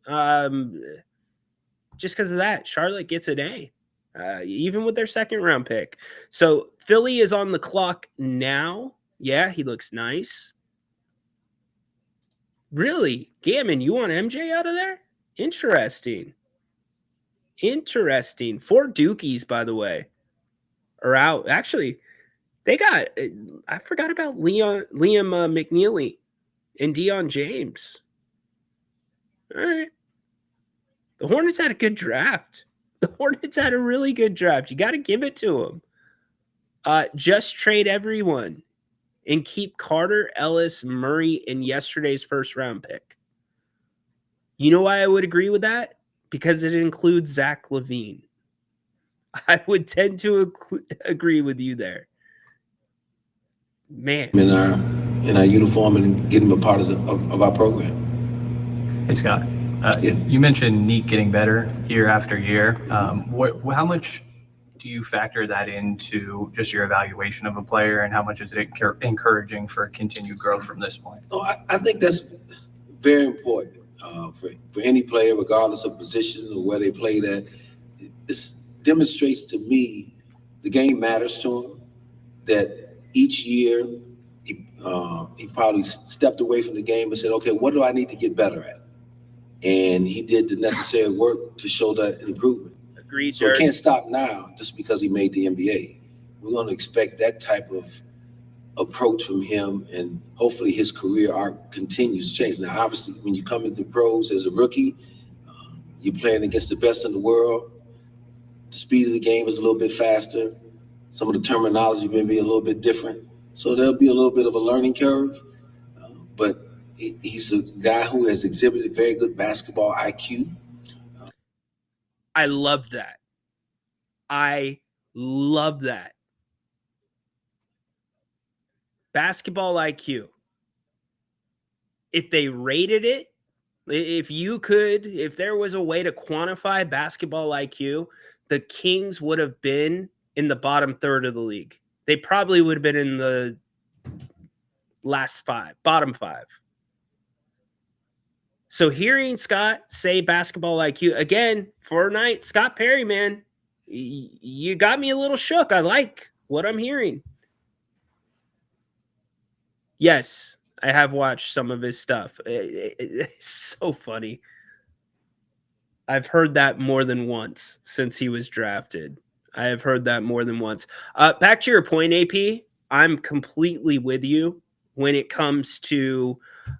Just because of that, Charlotte gets an A, even with their second round pick. So Philly is on the clock now. Yeah, he looks nice. Really? Gammon, you want MJ out of there? Interesting. 4 Dookies, by the way, are out. Actually, they got, I forgot about Liam McNeely and Deion James. All right. The Hornets had a good draft. The Hornets had a really good draft. You got to give it to them. Just trade everyone and keep Carter, Ellis, Murray, and yesterday's first-round pick. You know why I would agree with that? Because it includes Zach LaVine. I would tend to agree with you there. Man. In our uniform and get him a part of our program. Hey, Scott. You mentioned Nique getting better year after year. How much do you factor that into just your evaluation of a player, and how much is it encouraging for continued growth from this point? Oh, I think that's very important for any player, regardless of position or where they played at. This demonstrates to me the game matters to him, that each year he probably stepped away from the game and said, okay, what do I need to get better at? And he did the necessary work to show that improvement. Agreed, so it can't stop now just because he made the NBA. We're going to expect that type of approach from him, and hopefully his career arc continues to change. Now, obviously, when you come into the pros as a rookie, you're playing against the best in the world. The speed of the game is a little bit faster. Some of the terminology may be a little bit different. So there'll be a little bit of a learning curve, but he's a guy who has exhibited very good basketball IQ. I love that. I love that. Basketball IQ. If they rated it, if there was a way to quantify basketball IQ, the Kings would have been in the bottom third of the league. They probably would have been in the bottom five. So hearing Scott say basketball IQ, again, for a night, Scott Perry, man, you got me a little shook. I like what I'm hearing. Yes, I have watched some of his stuff. It's so funny. I've heard that more than once since he was drafted. I have heard that more than once. Back to your point, AP, I'm completely with you when it comes to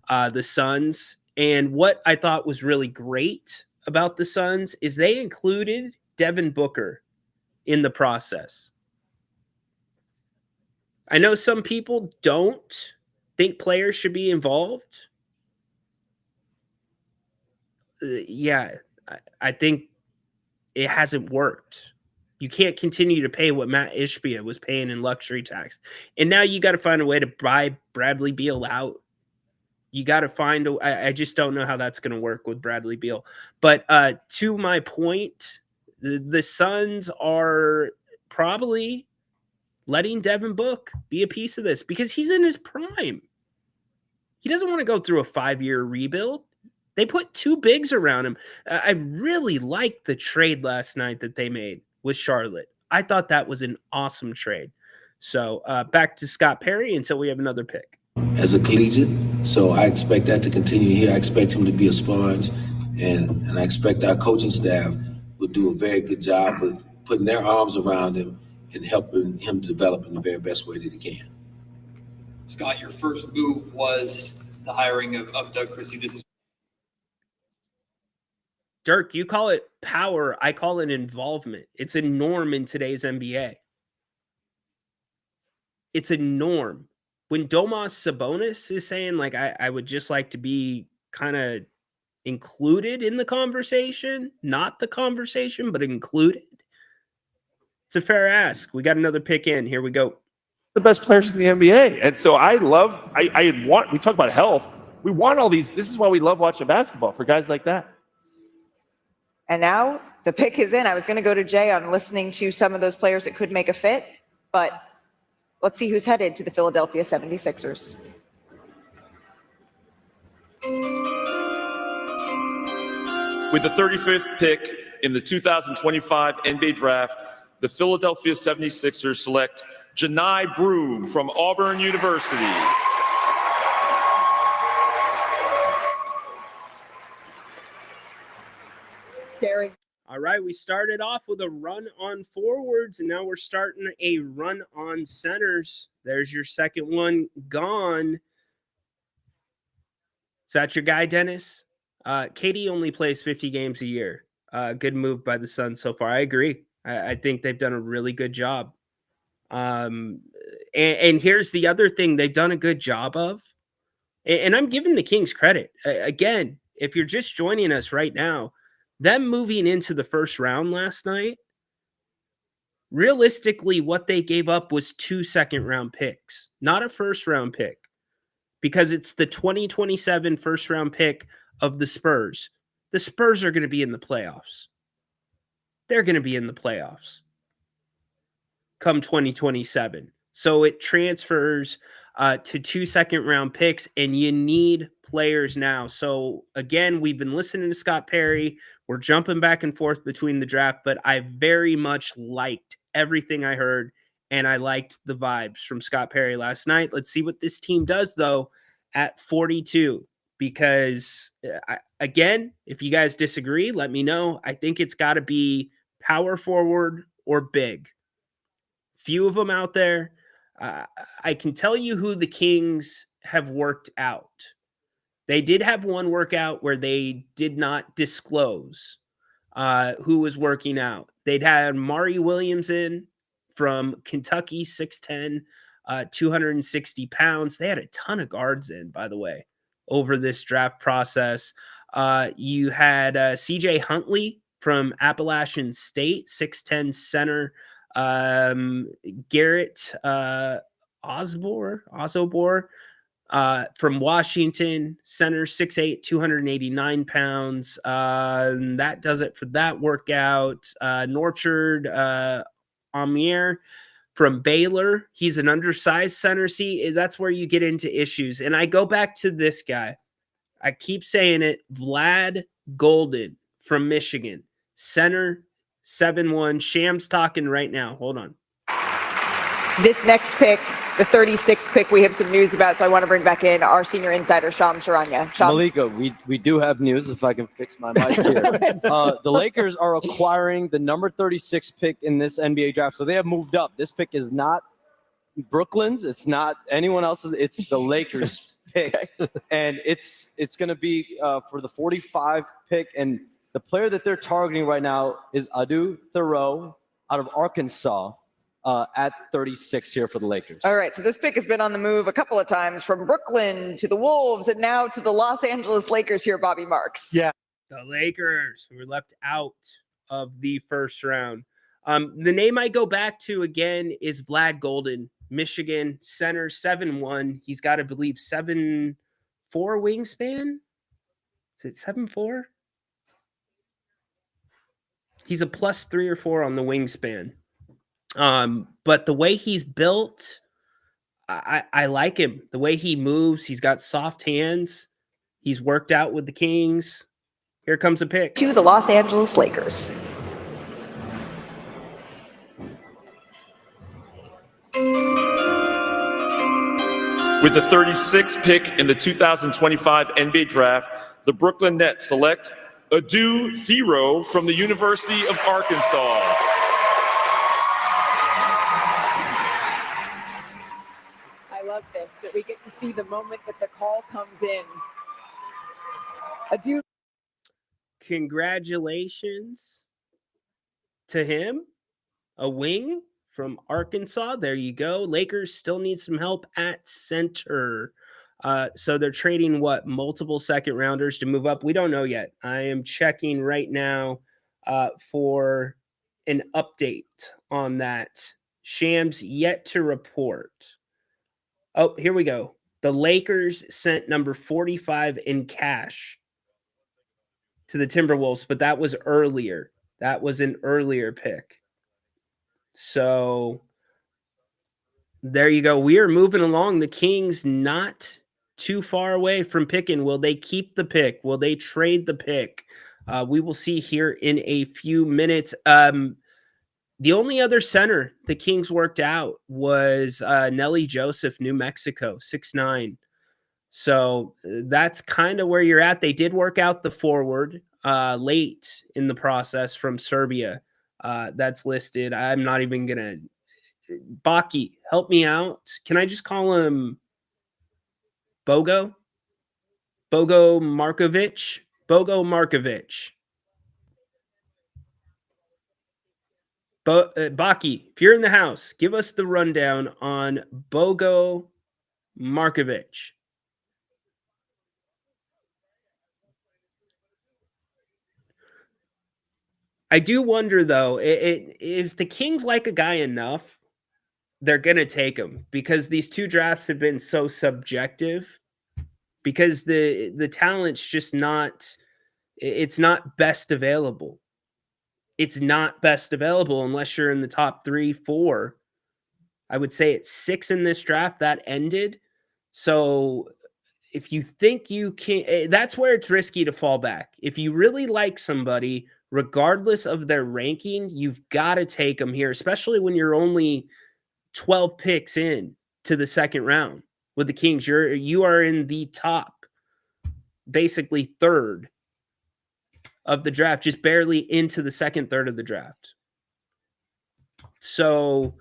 the Suns. And what I thought was really great about the Suns is they included Devin Booker in the process. I know some people don't think players should be involved. Yeah, I think it hasn't worked. You can't continue to pay what Matt Ishbia was paying in luxury tax. And now you got to find a way to buy Bradley Beal out. You got to find I just don't know how that's going to work with Bradley Beal. But to my point, the Suns are probably letting Devin Book be a piece of this because he's in his prime. He doesn't want to go through a 5-year rebuild. They put 2 bigs around him. I really liked the trade last night that they made with Charlotte. I thought that was an awesome trade. So back to Scott Perry until we have another pick. As a collegiate, so I expect that to continue here. I expect him to be a sponge, and I expect our coaching staff will do a very good job with putting their arms around him and helping him develop in the very best way that he can. Scott, your first move was the hiring of Doug Christie. This is Dirk, you call it power. I call it involvement. It's a norm in today's NBA. It's a norm. When Domas Sabonis is saying, like, I would just like to be kind of included in the conversation, not the conversation, but included. It's a fair ask. We got another pick in. Here we go. The best players in the NBA. And so we talk about health. We want all these. This is why we love watching basketball, for guys like that. And now the pick is in. I was going to go to Jay on listening to some of those players that could make a fit, but let's see who's headed to the Philadelphia 76ers. With the 35th pick in the 2025 NBA Draft, the Philadelphia 76ers select Janai Broome from Auburn University. Gary. All right, we started off with a run on forwards, and now we're starting a run on centers. There's your second one gone. Is that your guy, Dennis? KD only plays 50 games a year. Good move by the Suns so far. I agree. I think they've done a really good job. And here's the other thing they've done a good job of, and I'm giving the Kings credit. Again, if you're just joining us right now, them moving into the first round last night, realistically, what they gave up was 2 second-round picks, not a first-round pick, because it's the 2027 first-round pick of the Spurs. The Spurs are going to be in the playoffs. They're going to be in the playoffs come 2027. So it transfers to 2 second-round picks, and you need players now. So again, we've been listening to Scott Perry. We're jumping back and forth between the draft, but I very much liked everything I heard, and I liked the vibes from Scott Perry last night. Let's see what this team does, though, at 42, because, again, if you guys disagree, let me know. I think it's got to be power forward or big. Few of them out there. I can tell you who the Kings have worked out. They did have one workout where they did not disclose who was working out. They'd had Mari Williams in from Kentucky, 6'10", 260 pounds. They had a ton of guards in, by the way, over this draft process. You had CJ Huntley from Appalachian State, 6'10" center. Garrett Osobor from Washington, center, 6'8", 289 pounds. That does it for that workout. Norchard Amir from Baylor. He's an undersized center. See, that's where you get into issues. And I go back to this guy. I keep saying it. Vlad Golden from Michigan, center, 7'1". Sham's talking right now. Hold on. This next pick, the 36th pick, we have some news about, so I want to bring back in our senior insider, Shams Charania. Shams. Malika, we do have news, if I can fix my mic here. The Lakers are acquiring the number 36 pick in this NBA draft, so they have moved up. This pick is not Brooklyn's. It's not anyone else's. It's the Lakers pick, and it's going to be for the 45 pick, and the player that they're targeting right now is Adu Thoreau out of Arkansas at 36 here for the Lakers. All right, so this pick has been on the move a couple of times, from Brooklyn to the Wolves and now to the Los Angeles Lakers here, Bobby Marks. Yeah. The Lakers, who were left out of the first round. The name I go back to again is Vlad Golden, Michigan, center, 7'1". He's got, I believe, 7'4" wingspan. Is it 7'4"? He's a +3 or 4 on the wingspan. But the way he's built, I like him. The way he moves, he's got soft hands. He's worked out with the Kings. Here comes a pick. To the Los Angeles Lakers. With the 36th pick in the 2025 NBA Draft, the Brooklyn Nets select Adu Thoreau from the University of Arkansas. I love this, that we get to see the moment that the call comes in. Adu. Congratulations to him. A wing from Arkansas. There you go. Lakers still need some help at center. So they're trading multiple second rounders to move up. We don't know yet. I am checking right now for an update on that. Shams yet to report. Oh, here we go. The Lakers sent number 45 in cash to the Timberwolves, but that was earlier. That was an earlier pick. So there you go. We are moving along. The Kings not too far away from picking. Will they keep the pick? Will they trade the pick? We will see here in a few minutes. The only other center the Kings worked out was Nelly Joseph, New Mexico, 6'9". So that's kind of where you're at. They did work out the forward late in the process from Serbia. That's listed. I'm not even going to. Baki, help me out. Can I just call him Bogo? Bogo Markovic? Bogo Markovic. Baki, if you're in the house, give us the rundown on Bogo Markovic. I do wonder, though, if the Kings like a guy enough, they're going to take him, because these two drafts have been so subjective, because the talent's just not – it's not best available. It's not best available unless you're in the top 3, 4. I would say it's 6 in this draft that ended. So if you think you can, that's where it's risky to fall back. If you really like somebody, regardless of their ranking, you've got to take them here, especially when you're only 12 picks in to the second round with the Kings. You are in the top, basically third of the draft, just barely into the second third of the draft. So,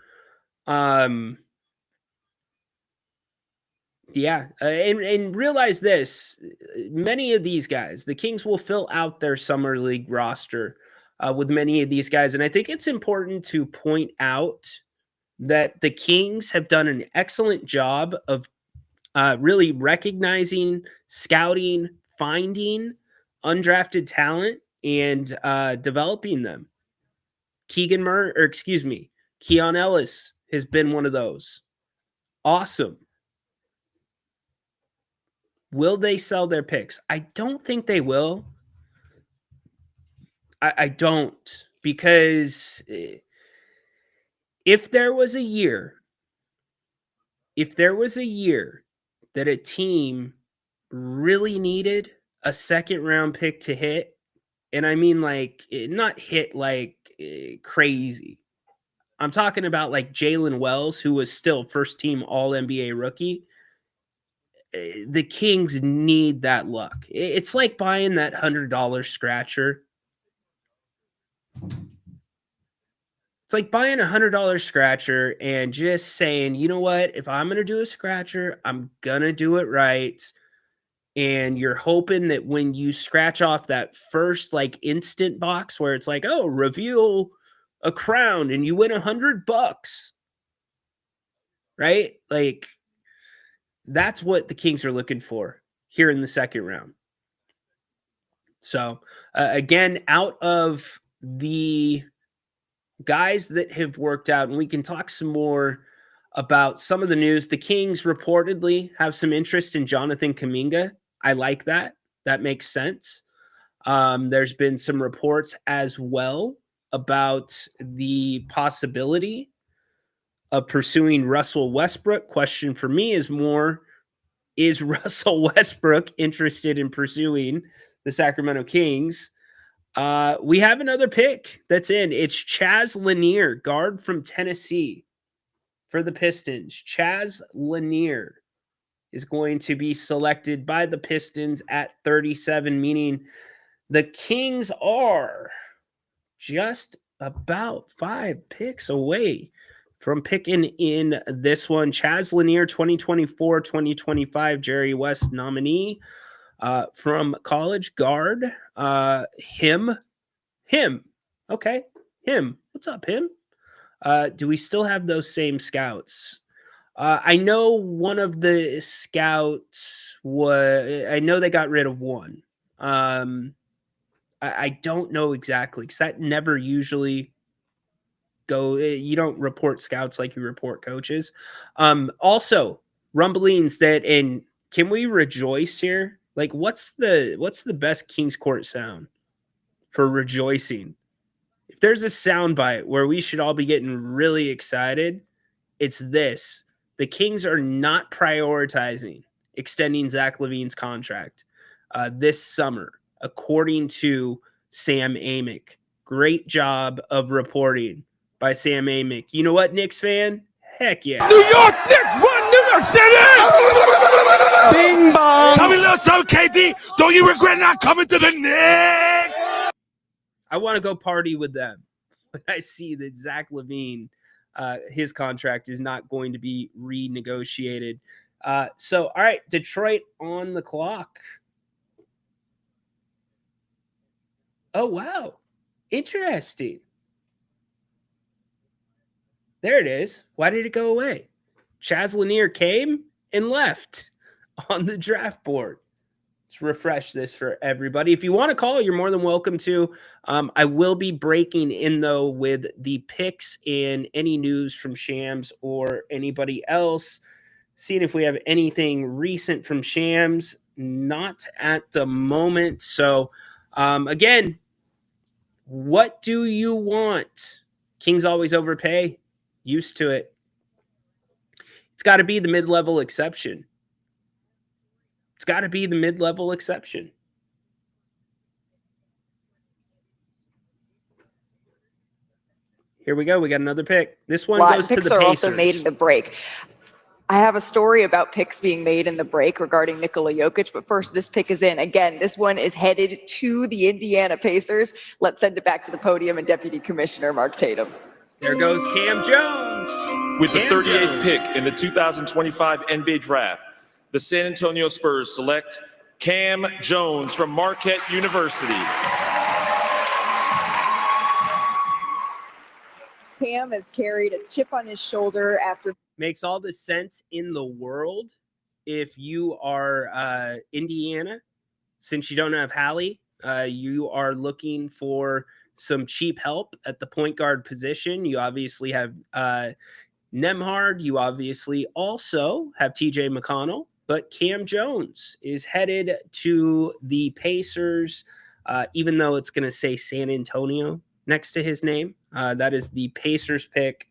yeah, and realize this, many of these guys, the Kings will fill out their summer league roster with many of these guys. And I think it's important to point out that the Kings have done an excellent job of really recognizing, scouting, finding undrafted talent and developing them. Keon Ellis has been one of those. Awesome. Will they sell their picks? I don't think they will. I don't, because if there was a year that a team really needed a second round pick to hit, and I mean like not hit like crazy. I'm talking about like Jalen Wells, who was still first team All NBA rookie. The Kings need that luck. It's like buying that $100 scratcher. It's like buying a $100 scratcher and just saying, you know what? If I'm going to do a scratcher, I'm going to do it right. And you're hoping that when you scratch off that first like instant box where it's like, oh, reveal a crown and you win $100, right? Like, that's what the Kings are looking for here in the second round. So, again, out of the guys that have worked out, and we can talk some more about some of the news. The Kings reportedly have some interest in Jonathan Kuminga. I like that. That makes sense. There's been some reports as well about the possibility of pursuing Russell Westbrook. Question for me is more, is Russell Westbrook interested in pursuing the Sacramento Kings? We have another pick that's in. It's Chaz Lanier, guard from Tennessee for the Pistons. Chaz Lanier is going to be selected by the Pistons at 37, meaning the Kings are just about 5 picks away from picking in this one. Chaz Lanier, 2024-2025 Jerry West nominee from college, guard. Him. Okay, him. What's up, him? Do we still have those same scouts? I know one of the scouts I know they got rid of one. I don't know exactly, because that never usually you don't report scouts like you report coaches. Also, rumblings that, and can we rejoice here? Like, what's the best Kings Court sound for rejoicing? If there's a soundbite where we should all be getting really excited, it's this. The Kings are not prioritizing extending Zach LaVine's contract this summer, according to Sam Amick. Great job of reporting by Sam Amick. You know what, Knicks fan? Heck yeah. New York Knicks run New York City! Bing bong! Tell me a little something, KD. Don't you regret not coming to the Knicks? I want to go party with them. But I see that Zach LaVine, his contract is not going to be renegotiated. So, all right, Detroit on the clock. Oh, wow. Interesting. There it is. Why did it go away? Chaz Lanier came and left on the draft board. Let's refresh this for everybody. If you want to call, you're more than welcome to. I will be breaking in, though, with the picks and any news from Shams or anybody else. Seeing if we have anything recent from Shams. Not at the moment. So, again, what do you want? Kings always overpay. Used to it. It's got to be the mid-level exception. It's got to be the mid-level exception. Here we go. We got another pick. This one goes to the Picks Pacers. are also made in the break. I have a story about picks being made in the break regarding Nikola Jokic, but first, this pick is in. Again, this one is headed to the Indiana Pacers. Let's send it back to the podium and Deputy Commissioner Mark Tatum. There goes Cam Jones. With the Cam 38th Jones. pick in the 2025 NBA Draft, the San Antonio Spurs select Cam Jones from Marquette University. Cam has carried a chip on his shoulder after. Makes all the sense in the world if you are Indiana. Since you don't have Hallie, you are looking for some cheap help at the point guard position. You obviously have Nembhard. You obviously also have TJ McConnell. But Cam Jones is headed to the Pacers, even though it's going to say San Antonio next to his name. That is the Pacers pick.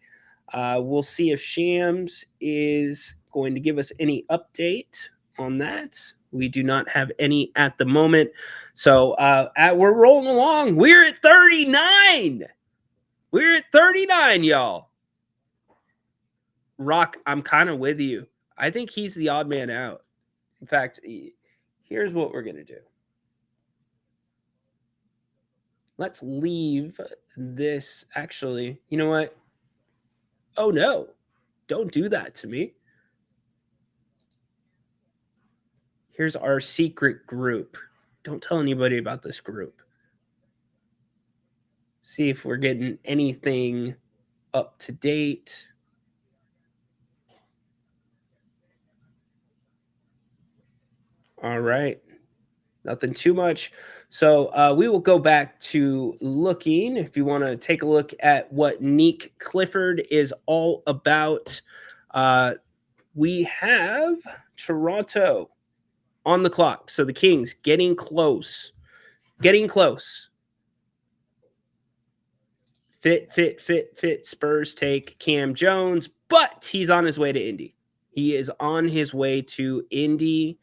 We'll see if Shams is going to give us any update on that. We do not have any at the moment. So we're rolling along. We're at 39. We're at 39, y'all. Rock, I'm kind of with you. I think he's the odd man out. In fact, here's what we're going to do. Let's leave this. Actually, you know what? Oh, no. Don't do that to me. Here's our secret group. Don't tell anybody about this group. See if we're getting anything up to date. All right. Nothing too much. So we will go back to looking. If you want to take a look at what Nique Clifford is all about, we have Toronto on the clock. So the Kings getting close. Getting close. Fit. Spurs take Cam Jones, but he's on his way to Indy. He is on his way to Indy.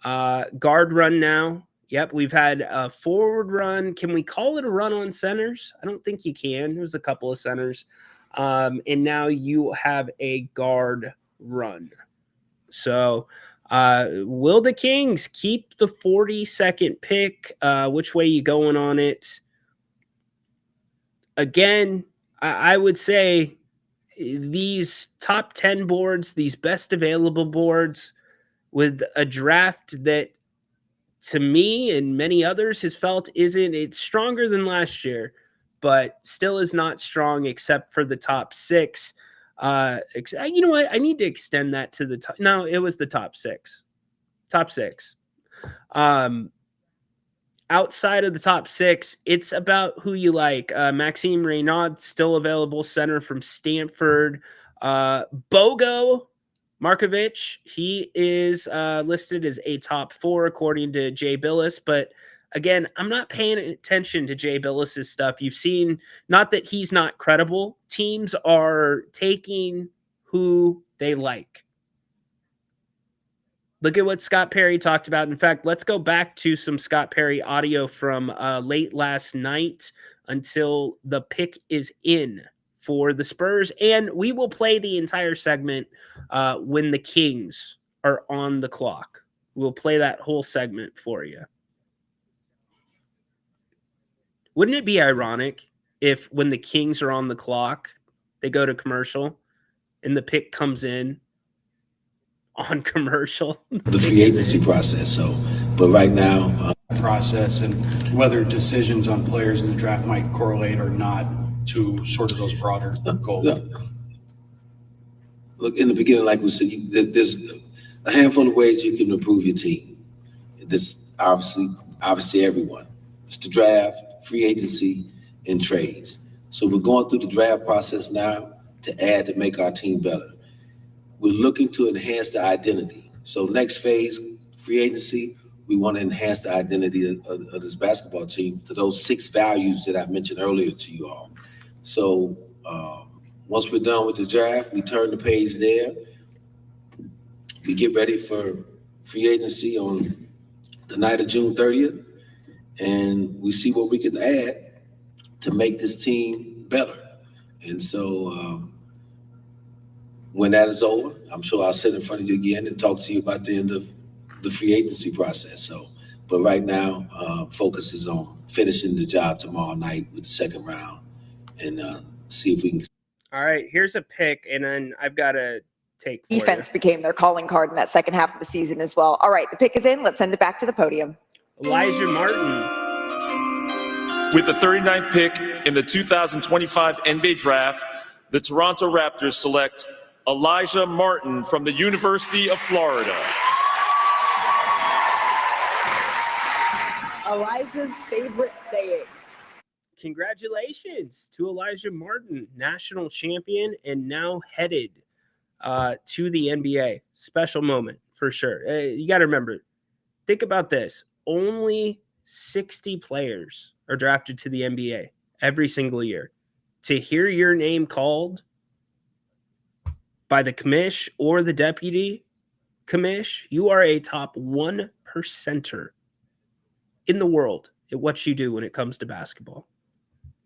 Guard run now. Yep, we've had a forward run. Can we call it a run on centers? I don't think you can. There's a couple of centers. And now you have a guard run. So will the Kings keep the 42nd pick? Which way you going on it? Again, I would say these top 10 boards, these best available boards, with a draft that, to me and many others, has felt it's stronger than last year, but still is not strong except for the top 6. You know what? I need to extend that to the top. No, it was the top 6. Top 6. Outside of the top 6, it's about who you like. Maxime Reynaud, still available, center from Stanford. Bogo Markovic, he is listed as a top 4 according to Jay Billis, but again, I'm not paying attention to Jay Billis's stuff. You've seen, not that he's not credible, teams are taking who they like. Look at what Scott Perry talked about. In fact, let's go back to some Scott Perry audio from late last night until the pick is in for the Spurs, and we will play the entire segment when the Kings are on the clock. We'll play that whole segment for you. Wouldn't it be ironic if when the Kings are on the clock, they go to commercial and the pick comes in on commercial? The free agency process. So, but right now, process and whether decisions on players in the draft might correlate or not to sort of those broader goals. look, in the beginning, like we said, there's a handful of ways you can improve your team. This obviously everyone. It's the draft, free agency, and trades. So we're going through the draft process now to add to make our team better. We're looking to enhance the identity. So next phase, free agency, we want to enhance the identity of this basketball team to those 6 values that I mentioned earlier to you all. So once we're done with the draft, we turn the page there. We get ready for free agency on the night of June 30th, and we see what we can add to make this team better. And so when that is over, I'm sure I'll sit in front of you again and talk to you about the end of the free agency process. So, but right now, focus is on finishing the job tomorrow night with the second round and see if we can. All right, here's a pick, and then I've got to take for Defense became their calling card in that second half of the season as well. All right, the pick is in. Let's send it back to the podium. Elijah Martin. With the 39th pick in the 2025 NBA Draft, the Toronto Raptors select Elijah Martin from the University of Florida. Elijah's favorite saying. Congratulations to Elijah Martin, national champion and now headed to the NBA. Special moment for sure. You got to remember, think about this. Only 60 players are drafted to the NBA every single year. To hear your name called by the commish or the deputy commish, you are a top 1%er in the world at what you do when it comes to basketball.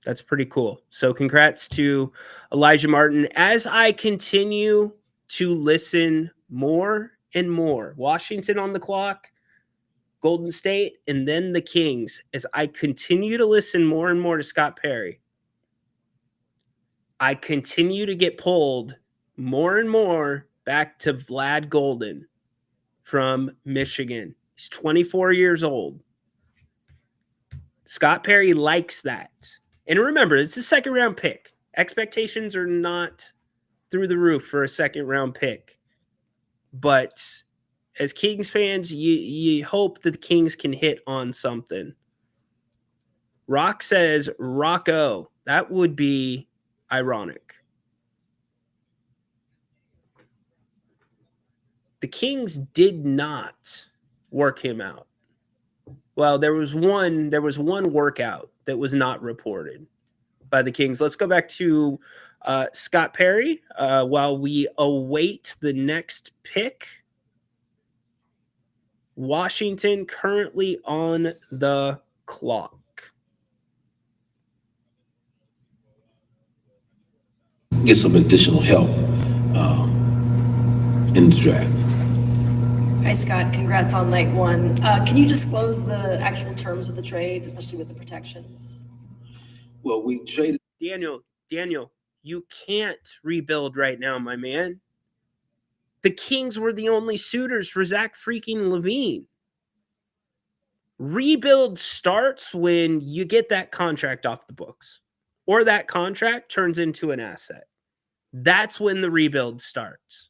That's pretty cool. So congrats to Elijah Martin. As I continue to listen more and more, Washington on the clock, Golden State, and then the Kings, as I continue to listen more and more to Scott Perry, I continue to get pulled more and more back to Vlad Golden from Michigan. He's 24 years old. Scott Perry likes that. And remember, it's a second round pick. Expectations are not through the roof for a second round pick. But as Kings fans, you hope that the Kings can hit on something. Rock says Rocco. That would be ironic. The Kings did not work him out. Well, there was one workout that was not reported by the Kings. Let's go back to Scott Perry while we await the next pick. Washington currently on the clock. Get some additional help in the draft. Hi, Scott. Congrats on night one. Can you disclose the actual terms of the trade, especially with the protections? Well, we traded. Daniel, you can't rebuild right now, my man. The Kings were the only suitors for Zach freaking LaVine. Rebuild starts when you get that contract off the books or that contract turns into an asset. That's when the rebuild starts.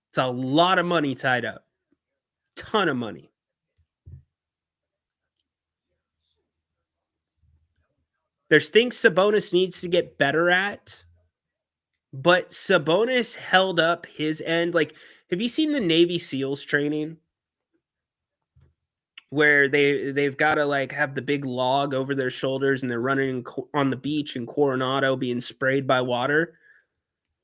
It's a lot of money tied up. Ton of money. There's things Sabonis needs to get better at, but Sabonis held up his end. Like, have you seen the Navy SEALs training? Where they've got to like have the big log over their shoulders and they're running on the beach in Coronado being sprayed by water.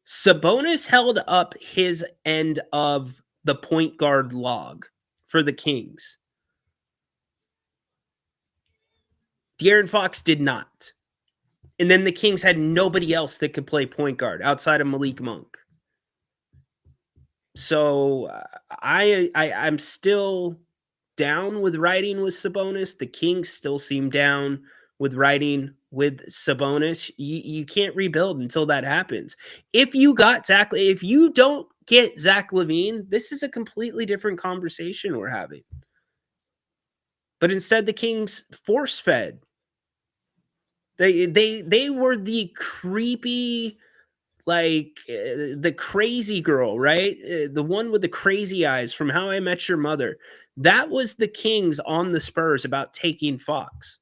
Sabonis held up his end of the point guard log for the Kings. De'Aaron Fox did not. And then the Kings had nobody else that could play point guard outside of Malik Monk. So I'm still down with riding with Sabonis. The Kings still seem down with riding with Sabonis. You can't rebuild until that happens. If you don't get Zach LaVine, this is a completely different conversation we're having. But instead, the Kings force-fed They were the creepy, like the crazy girl, right? The one with the crazy eyes from How I Met Your Mother. That was the Kings on the Spurs about taking Fox.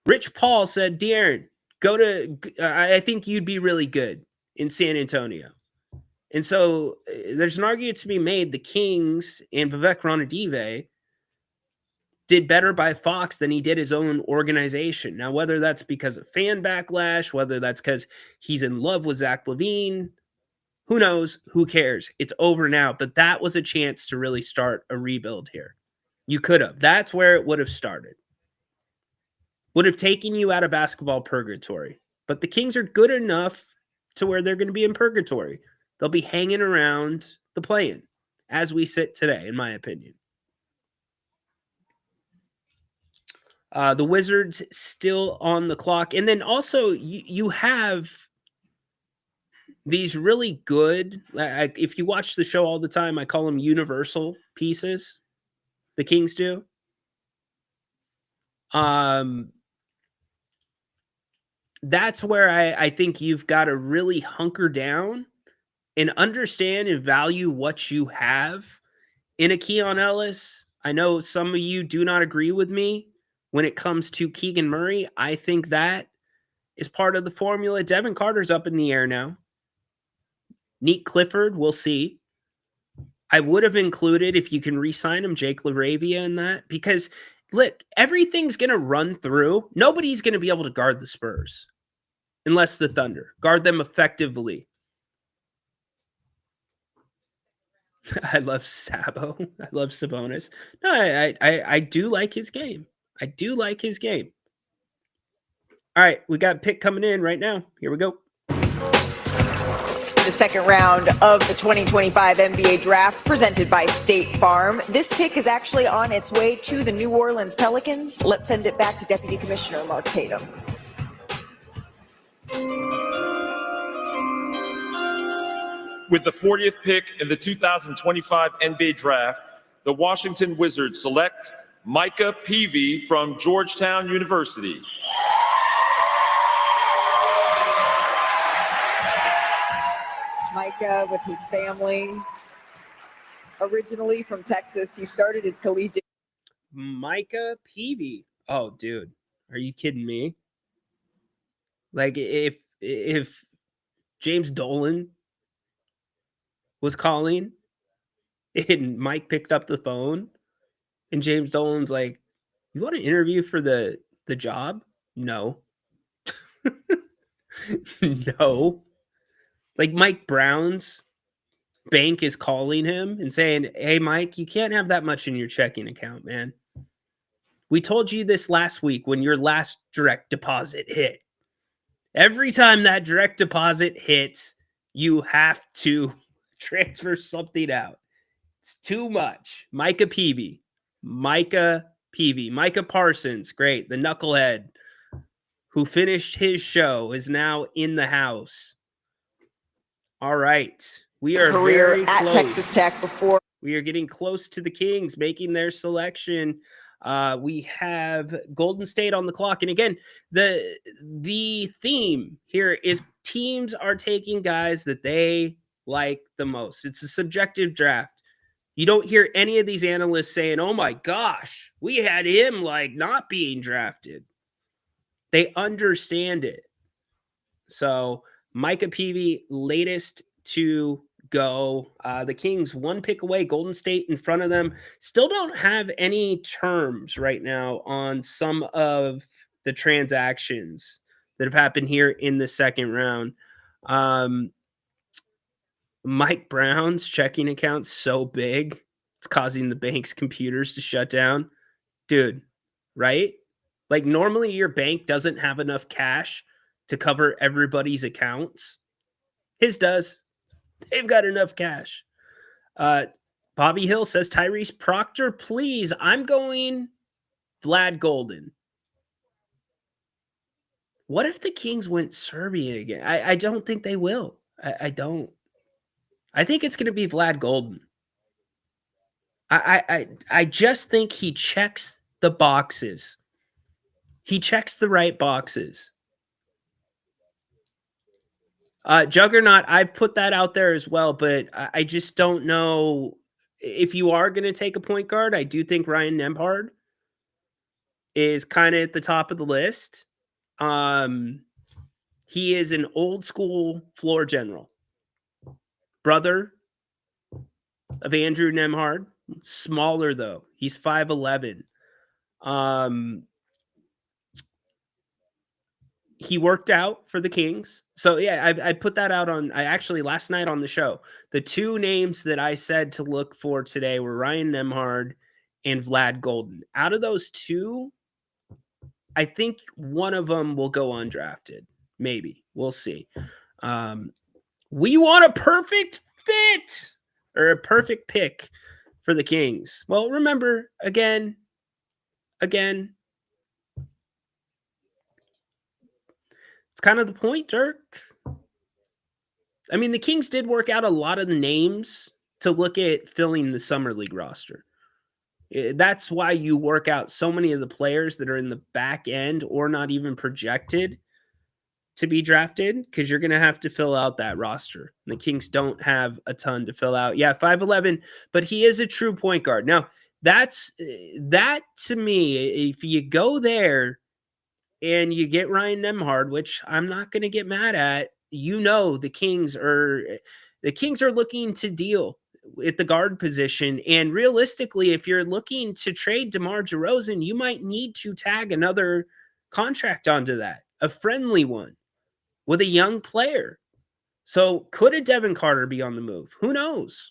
Rich Paul said, De'Aaron, go to, I think you'd be really good in San Antonio. And so there's an argument to be made. The Kings and Vivek Ranadive did better by Fox than he did his own organization. Now, whether that's because of fan backlash, whether that's because he's in love with Zach LaVine, who knows? Who cares? It's over now. But that was a chance to really start a rebuild here. You could have. That's where it would have started. Would have taken you out of basketball purgatory. But the Kings are good enough to where they're going to be in purgatory. They'll be hanging around the play-in as we sit today, in my opinion. The Wizards still on the clock. And then also you have these really good, if you watch the show all the time, I call them universal pieces. The Kings do. That's where I think you've got to really hunker down and understand and value what you have in a Keon Ellis. I know some of you do not agree with me when it comes to Keegan Murray. I think that is part of the formula. Devin Carter's up in the air now. Nique Clifford, we'll see. I would have included, if you can re-sign him, Jake LaRavia in that, because look, everything's going to run through. Nobody's going to be able to guard the Spurs unless the Thunder guard them effectively. I love Sabo. I love Sabonis. No, I do like his game. I do like his game. All right, we got a pick coming in right now. Here we go. The second round of the 2025 NBA Draft presented by State Farm. This pick is actually on its way to the New Orleans Pelicans. Let's send it back to Deputy Commissioner Mark Tatum. With the 40th pick in the 2025 NBA Draft, the Washington Wizards select Micah Peavy from Georgetown University. Micah with his family, originally from Texas. He started his collegiate. Micah Peavy. Oh, dude, are you kidding me? Like if James Dolan was calling and Mike picked up the phone and James Dolan's like, you want to interview for the job? No. No. Like Mike Brown's bank is calling him and saying, hey, Mike, you can't have that much in your checking account, man. We told you this last week when your last direct deposit hit. Every time that direct deposit hits, you have to transfer something out. It's too much. Micah Peavy. Micah Parsons, great. The knucklehead who finished his show is now in the house. All right. We are career very at close. Texas Tech before. We are getting close to the Kings making their selection. We have Golden State on the clock. And again, the theme here is teams are taking guys that they like the most. It's a subjective draft. You don't hear any of these analysts saying, oh my gosh, we had him like not being drafted. They understand it. So Micah Peavy, latest to go. The Kings, one pick away, Golden State in front of them. Still don't have any terms right now on some of the transactions that have happened here in the second round. Mike Brown's checking account's so big, it's causing the bank's computers to shut down. Dude, right? Like normally your bank doesn't have enough cash to cover everybody's accounts. His does. They've got enough cash. Bobby Hill says, Tyrese Proctor, please. I'm going Vlad Golden. What if the Kings went Serbian again? I don't think they will. I don't. I think it's going to be Vlad Golden. I just think he checks the boxes. He checks the right boxes. Juggernaut, I put that out there as well, but I just don't know if you are going to take a point guard. I do think Ryan Nembhard is kind of at the top of the list. He is an old school floor general, brother of Andrew Nembhard, smaller though. He's 5'11". He worked out for the Kings. So yeah, I put that out on, I actually last night on the show, the two names that I said to look for today were Ryan Nembhard and Vlad Golden. Out of those two, I think one of them will go undrafted. Maybe. We'll see. We want a perfect fit or a perfect pick for the Kings. Well, remember, again, it's kind of the point, Dirk. I mean, the Kings did work out a lot of the names to look at filling the Summer League roster. That's why you work out so many of the players that are in the back end or not even projected to be drafted, because you're going to have to fill out that roster. And the Kings don't have a ton to fill out. Yeah, 5'11", but he is a true point guard. Now, that to me, if you go there and you get Ryan Nembhard, which I'm not going to get mad at, the Kings are looking to deal at the guard position. And realistically, if you're looking to trade DeMar DeRozan, you might need to tag another contract onto that, a friendly one with a young player. So could a Devin Carter be on the move? Who knows?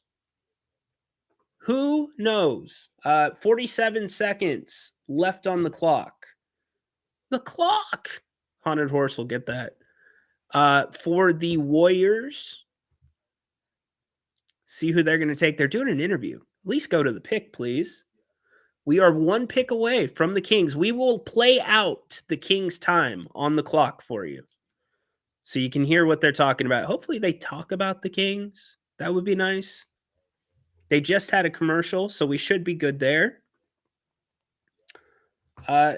47 seconds left on the clock. The clock. Haunted Horse will get that. For the Warriors, see who they're going to take. They're doing an interview. At least go to the pick, please. We are one pick away from the Kings. We will play out the Kings' time on the clock for you, so you can hear what they're talking about. Hopefully they talk about the Kings. That would be nice. They just had a commercial, so we should be good there.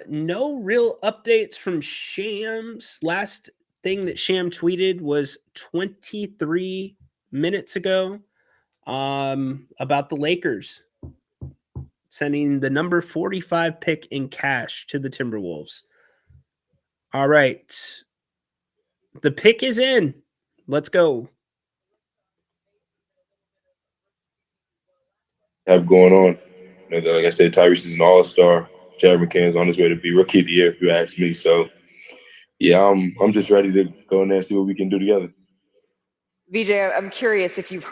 No real updates from Shams. Last thing that Sham tweeted was 23 minutes ago about the Lakers sending the number 45 pick in cash to the Timberwolves. All right. The pick is in. Let's go. Have going on. And like I said, Tyrese is an all-star. Jared McCann's on his way to be rookie of the year, if you ask me. So, yeah, I'm just ready to go in there and see what we can do together. Vijay, I'm curious if you've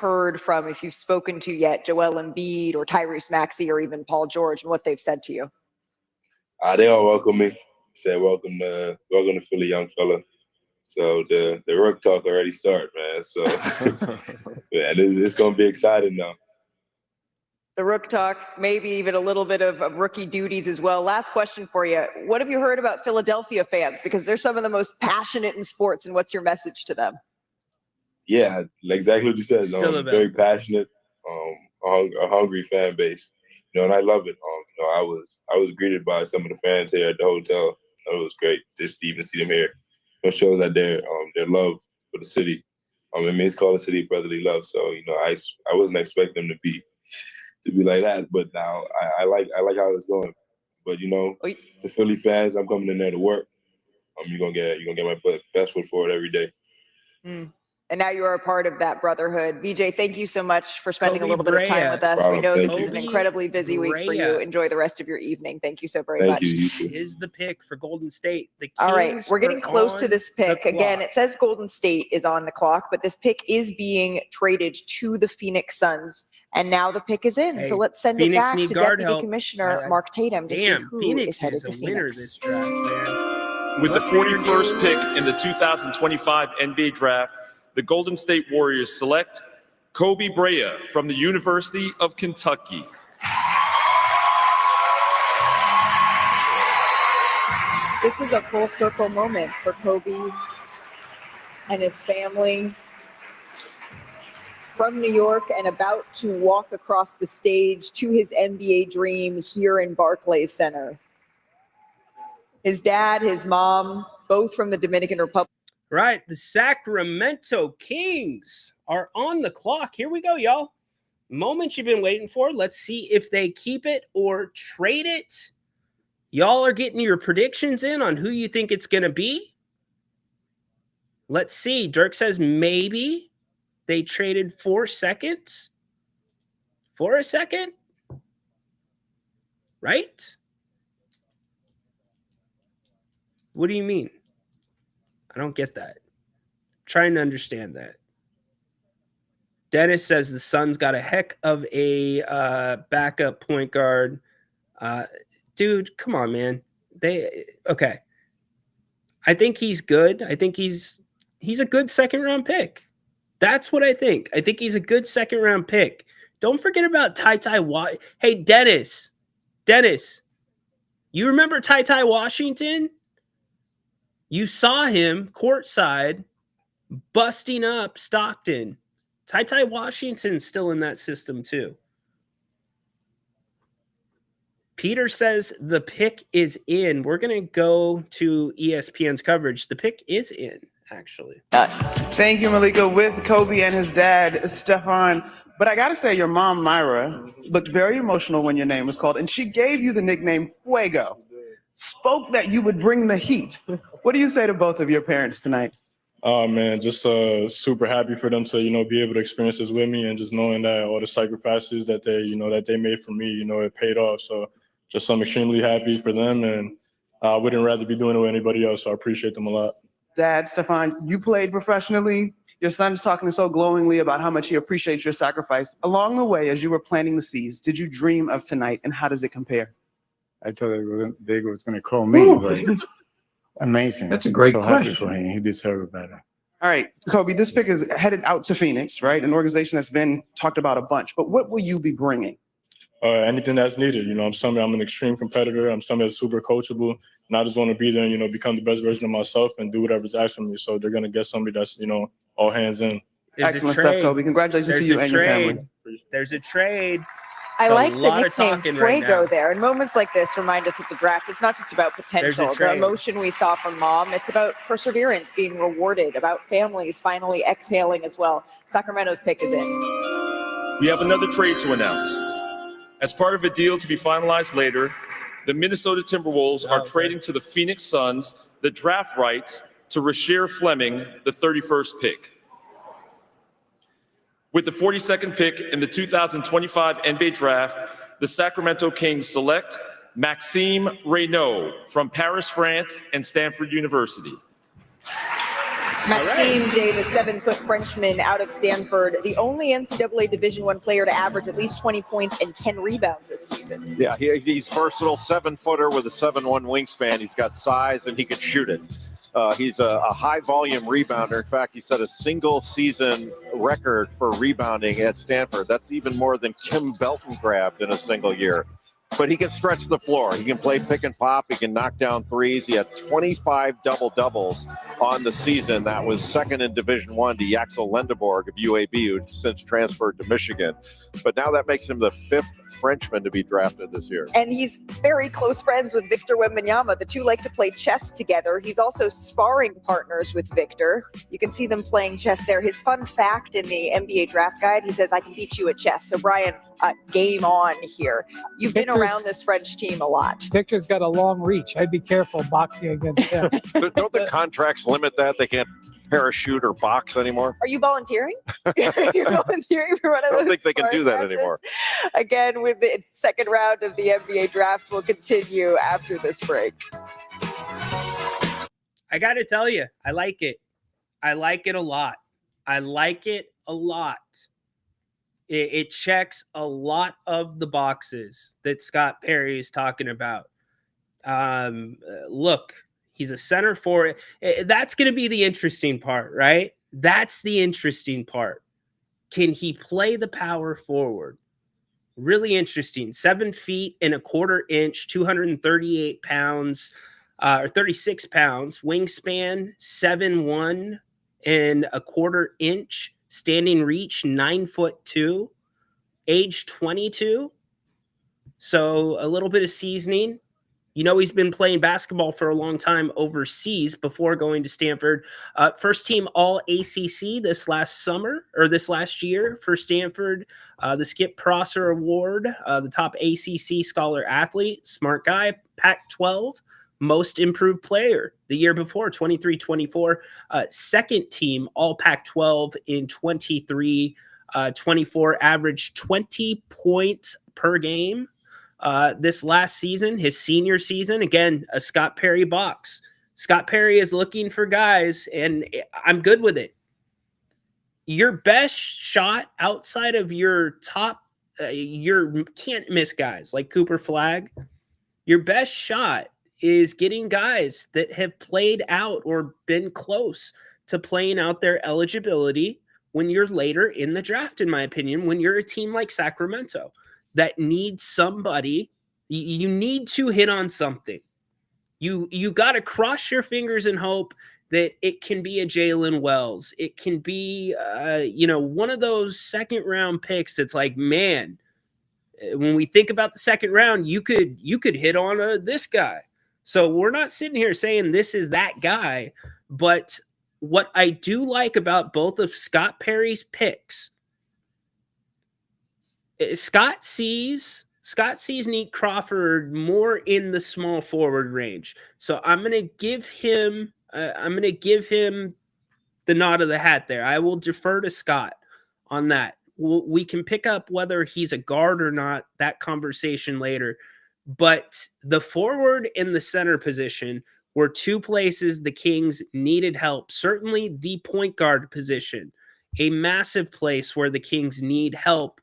spoken to yet Joel Embiid or Tyrese Maxey or even Paul George and what they've said to you. They all welcome me. Said welcome to Philly, young fella. So the Rook talk already started, man. So yeah, it's gonna be exciting now. The Rook talk, maybe even a little bit of rookie duties as well. Last question for you. What have you heard about Philadelphia fans? Because they're some of the most passionate in sports, and what's your message to them? Yeah, exactly what you said. Very passionate, a hungry fan base. And I love it. I was greeted by some of the fans here at the hotel. It was great just to even see them here. It shows that their love for the city. It's called a city of brotherly love. So I wasn't expecting them to be like that, but now I like how it's going. But the Philly fans, I'm coming in there to work. You're gonna get my best foot forward every day. And now you are a part of that brotherhood. Vijay, thank you so much for spending a little bit of time with us. Problem. We know Thank this is you. an incredibly busy week for you. Enjoy the rest of your evening. Thank you so very much. Thank you. You too. Is the pick for Golden State. The Kings All right, we're getting close to this pick. Again, clock. it says Golden State is on the clock, but this pick is being traded to the Phoenix Suns. And now the pick is in. Hey, So let's send Phoenix it back need to guard Deputy help. Commissioner Mark Tatum to see who Phoenix is headed is to a winner Phoenix. this draft, man. With the 41st pick in the 2025 NBA Draft, the Golden State Warriors select Kobe Brea from the University of Kentucky. This is a full circle moment for Kobe and his family from New York and about to walk across the stage to his NBA dream here in Barclays Center. His dad, his mom, both from the Dominican Republic. Right. The Sacramento Kings are on the clock. Here we go, y'all. Moment you've been waiting for. Let's see if they keep it or trade it. Y'all are getting your predictions in on who you think it's going to be. Let's see. Dirk says maybe they traded 4 seconds for a second. Right? What do you mean? I don't get that. Trying to understand that. Dennis says the Suns got a heck of a backup point guard. Dude, come on, man. Okay. I think he's good. I think he's a good second-round pick. That's what I think. I think he's a good second-round pick. Don't forget about Ty Watt. Hey, Dennis, you remember Ty Washington? You saw him courtside busting up Stockton. Ty Washington's still in that system too. Peter says the pick is in. We're going to go to ESPN's coverage. The pick is in, actually. Thank you, Malika. With Kobe and his dad, Stefan. But I got to say, your mom, Myra, looked very emotional when your name was called, and she gave you the nickname Fuego. Spoke that you would bring the heat. What do you say to both of your parents tonight? Oh, man, just super happy for them to, be able to experience this with me, and just knowing that all the sacrifices that they made for me, it paid off. So just I'm extremely happy for them, and I wouldn't rather be doing it with anybody else. So I appreciate them a lot. Dad, Stefan, you played professionally. Your son's talking so glowingly about how much he appreciates your sacrifice. Along the way, as you were planting the seeds, did you dream of tonight, and how does it compare? I thought they was going to call me, but amazing. That's a great so happy question. for him. He deserved better. All right, Kobe, this pick is headed out to Phoenix, right? An organization that's been talked about a bunch. But what will you be bringing? Anything that's needed. I'm an extreme competitor. I'm somebody that's super coachable, and I just want to be there and, become the best version of myself and do whatever's asked from me. So they're going to get somebody that's, all hands in. Excellent stuff, Kobe. Congratulations to you and your family. There's a trade. I like the lot of nickname talking right Fuego now. there. And moments like this remind us that the draft, it's not just about potential, the trade. emotion we saw from mom. It's about perseverance being rewarded, about families finally exhaling as well. Sacramento's pick is in. We have another trade to announce. As part of a deal to be finalized later, the Minnesota Timberwolves are trading to the Phoenix Suns the draft rights to Rasheer Fleming, the 31st pick. With the 42nd pick in the 2025 NBA Draft, the Sacramento Kings select Maxime Reynaud from Paris, France, and Stanford University. Maxime J, the 7-foot Frenchman out of Stanford, the only NCAA Division I player to average at least 20 points and 10 rebounds this season. Yeah, he's versatile, 7-footer with a 7'1" wingspan. He's got size and he can shoot it. He's a high-volume rebounder. In fact, he set a single-season record for rebounding at Stanford. That's even more than Kim Belton grabbed in a single year. But he can stretch the floor. He can play pick and pop. He can knock down threes. He had 25 double-doubles on the season. That was second in Division I to Yaxel Lendeborg of UAB, who since transferred to Michigan. But now that makes him the 5th Frenchman to be drafted this year. And he's very close friends with Victor Wembanyama. The two like to play chess together. He's also sparring partners with Victor. You can see them playing chess there. His fun fact in the NBA draft guide, he says, I can beat you at chess. So Brian, game on here. You've been around this French team a lot. Victor's got a long reach. I'd be careful boxing against him. Don't the contracts limit that? They can't parachute or box anymore? Are you volunteering? You're volunteering for one of those? I don't think they can do that matches? anymore. Again, with the second round of the NBA draft will continue after this break. I got to tell you, I like it. I like it a lot. I like it a lot. It checks a lot of the boxes that Scott Perry is talking about. Look, he's a center forward. That's going to be the interesting part, right? That's the interesting part. Can he play the power forward? Really interesting. 7 feet and a quarter inch, 238 pounds, or 36 pounds. Wingspan, 7'1" and a quarter inch. Standing reach, 9'2", age 22. So a little bit of seasoning. You know, he's been playing basketball for a long time overseas before going to Stanford. First team all ACC this last year for Stanford. The Skip Prosser Award, the top ACC scholar athlete, smart guy, Pac-12, most improved player the year before, 23-24. Second team all Pac-12 in 23-24, averaged 20 points per game. This last season, his senior season, again, a Scott Perry box. Scott Perry is looking for guys, and I'm good with it. Your best shot outside of your top, your can't miss guys like Cooper Flagg. Your best shot is getting guys that have played out or been close to playing out their eligibility when you're later in the draft, in my opinion, when you're a team like Sacramento that needs somebody. You need to hit on something. You got to cross your fingers and hope that it can be a Jalen Wells. It can be, one of those second round picks that's like, man, when we think about the second round, you could hit on this guy. So we're not sitting here saying this is that guy, but what I do like about both of Scott Perry's picks, Scott sees Nique Clifford more in the small forward range. So I'm going to give him the nod of the hat there. I will defer to Scott on that. We can pick up whether he's a guard or not, that conversation later. But the forward and the center position were two places the Kings needed help. Certainly the point guard position, a massive place where the Kings need help.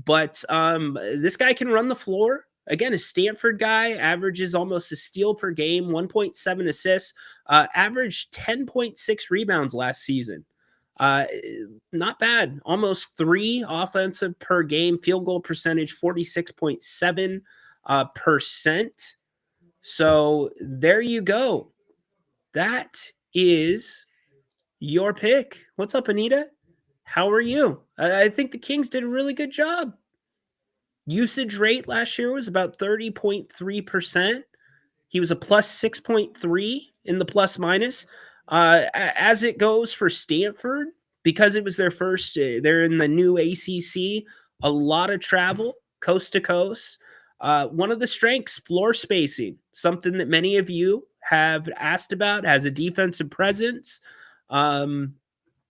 But this guy can run the floor. Again, a Stanford guy, averages almost a steal per game, 1.7 assists, averaged 10.6 rebounds last season. Not bad. Almost 3 offensive per game, field goal percentage, 46.7%. So there you go. That is your pick. What's up, Anita? How are you? I think the Kings did a really good job. Usage rate last year was about 30.3%. He was a plus 6.3 in the plus minus. As it goes for Stanford, because it was their first, they're in the new ACC, a lot of travel, coast to coast. One of the strengths, floor spacing, something that many of you have asked about, has a defensive presence.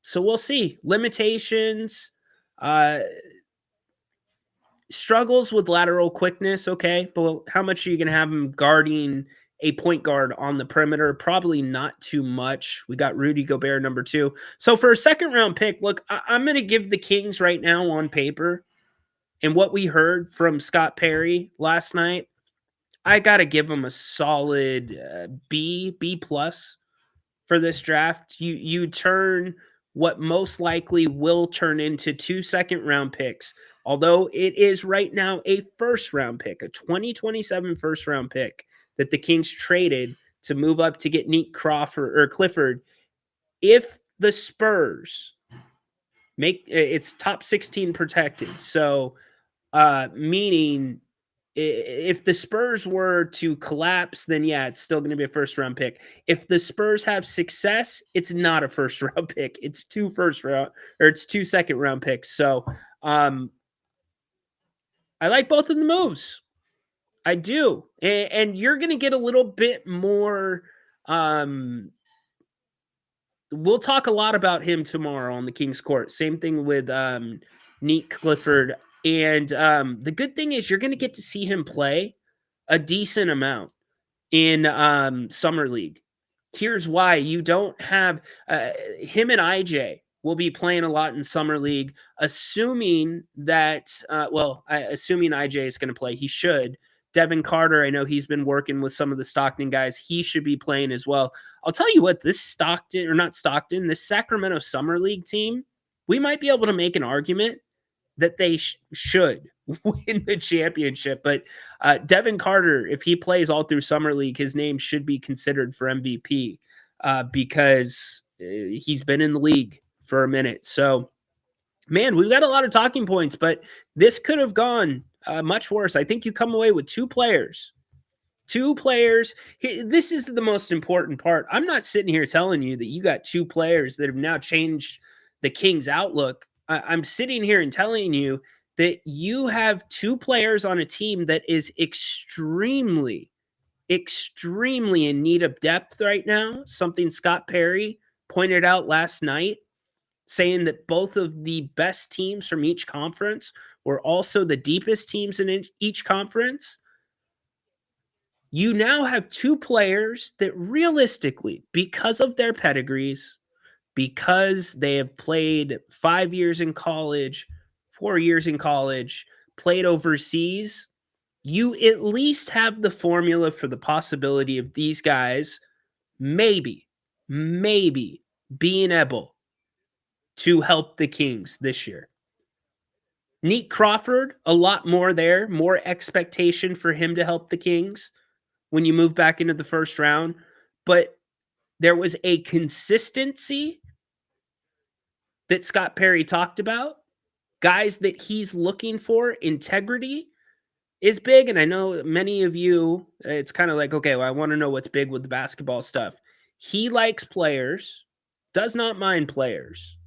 So we'll see. Limitations, struggles with lateral quickness. Okay, but how much are you going to have him guarding a point guard on the perimeter? Probably not too much. We got Rudy Gobert, number 2. So for a second round pick, look, I'm going to give the Kings right now on paper and what we heard from Scott Perry last night, I got to give him a solid B plus for this draft. You turn what most likely will turn into 2 second-round picks, although it is right now a first-round pick, a 2027 first-round pick that the Kings traded to move up to get Nique Clifford. If the Spurs make it's top 16 protected, so meaning if the Spurs were to collapse, then yeah, it's still going to be a first-round pick. If the Spurs have success, it's not a first-round pick. It's 2 second-round picks. So I like both of the moves. I do. And you're going to get a little bit more. We'll talk a lot about him tomorrow on the King's Court. Same thing with Nique Clifford. And the good thing is you're going to get to see him play a decent amount in Summer League. Here's why. You don't have him and IJ will be playing a lot in Summer League, assuming that, assuming IJ is going to play. He should. Devin Carter, I know he's been working with some of the Stockton guys. He should be playing as well. I'll tell you what, this this Sacramento Summer League team, we might be able to make an argument that they should win the championship. But Devin Carter, if he plays all through Summer League, his name should be considered for MVP because he's been in the league for a minute. So, man, we've got a lot of talking points, but this could have gone much worse. I think you come away with 2 players 2 players. This is the most important part. I'm not sitting here telling you that you got 2 players that have now changed the Kings' outlook. I'm sitting here and telling you that you have 2 players on a team that is extremely in need of depth right now, something Scott Perry pointed out last night, saying that both of the best teams from each conference were also the deepest teams in each conference. You now have 2 players that realistically, because of their pedigrees, because they have played 5 years in college, 4 years in college, played overseas, you at least have the formula for the possibility of these guys maybe being able to help the Kings this year. Nique Clifford, a lot more there, more expectation for him to help the Kings when you move back into the first round. But there was a consistency that Scott Perry talked about, guys that he's looking for, integrity is big. And I know many of you, it's kind of like, okay, well, I want to know what's big with the basketball stuff. He likes players, does not mind players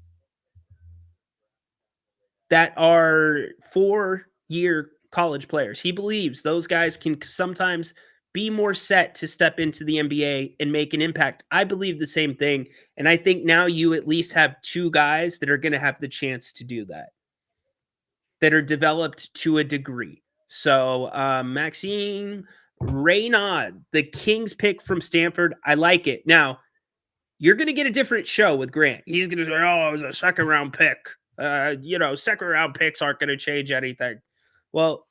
that are 4-year college players. He believes those guys can sometimes be more set to step into the NBA and make an impact. I believe the same thing. And I think now you at least have 2 guys that are going to have the chance to do that are developed to a degree. So Maxime Reynaud, the Kings pick from Stanford, I like it. Now, you're going to get a different show with Grant. He's going to say, oh, it was a second-round pick. Second-round picks aren't going to change anything. Well,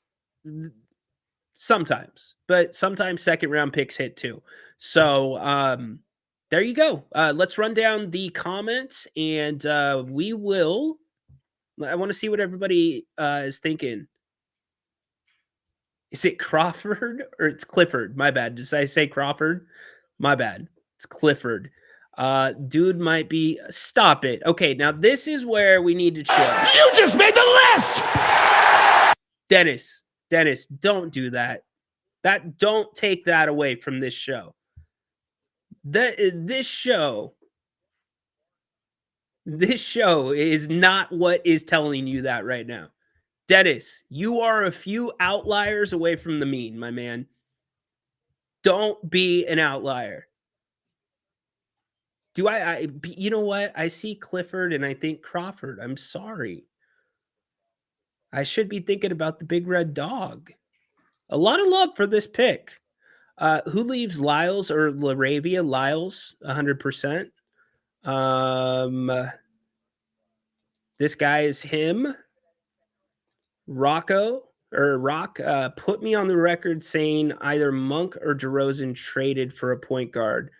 sometimes. But sometimes second-round picks hit too. So there you go. Let's run down the comments, and we will... I want to see what everybody is thinking. Is it Crawford or it's Clifford? My bad. Did I say Crawford? My bad. It's Clifford. Dude might be... Stop it. Okay, now this is where we need to chill. You just made the list! Dennis, don't do that. Don't take that away from this show. This show is not what is telling you that right now. Dennis, you are a few outliers away from the mean, my man. Don't be an outlier. You know what? I see Clifford and I think Crawford. I'm sorry. I should be thinking about the big red dog. A lot of love for this pick. Who leaves Lyles or Laravia? Lyles, 100%. This guy is him. Rock, put me on the record saying either Monk or DeRozan traded for a point guard.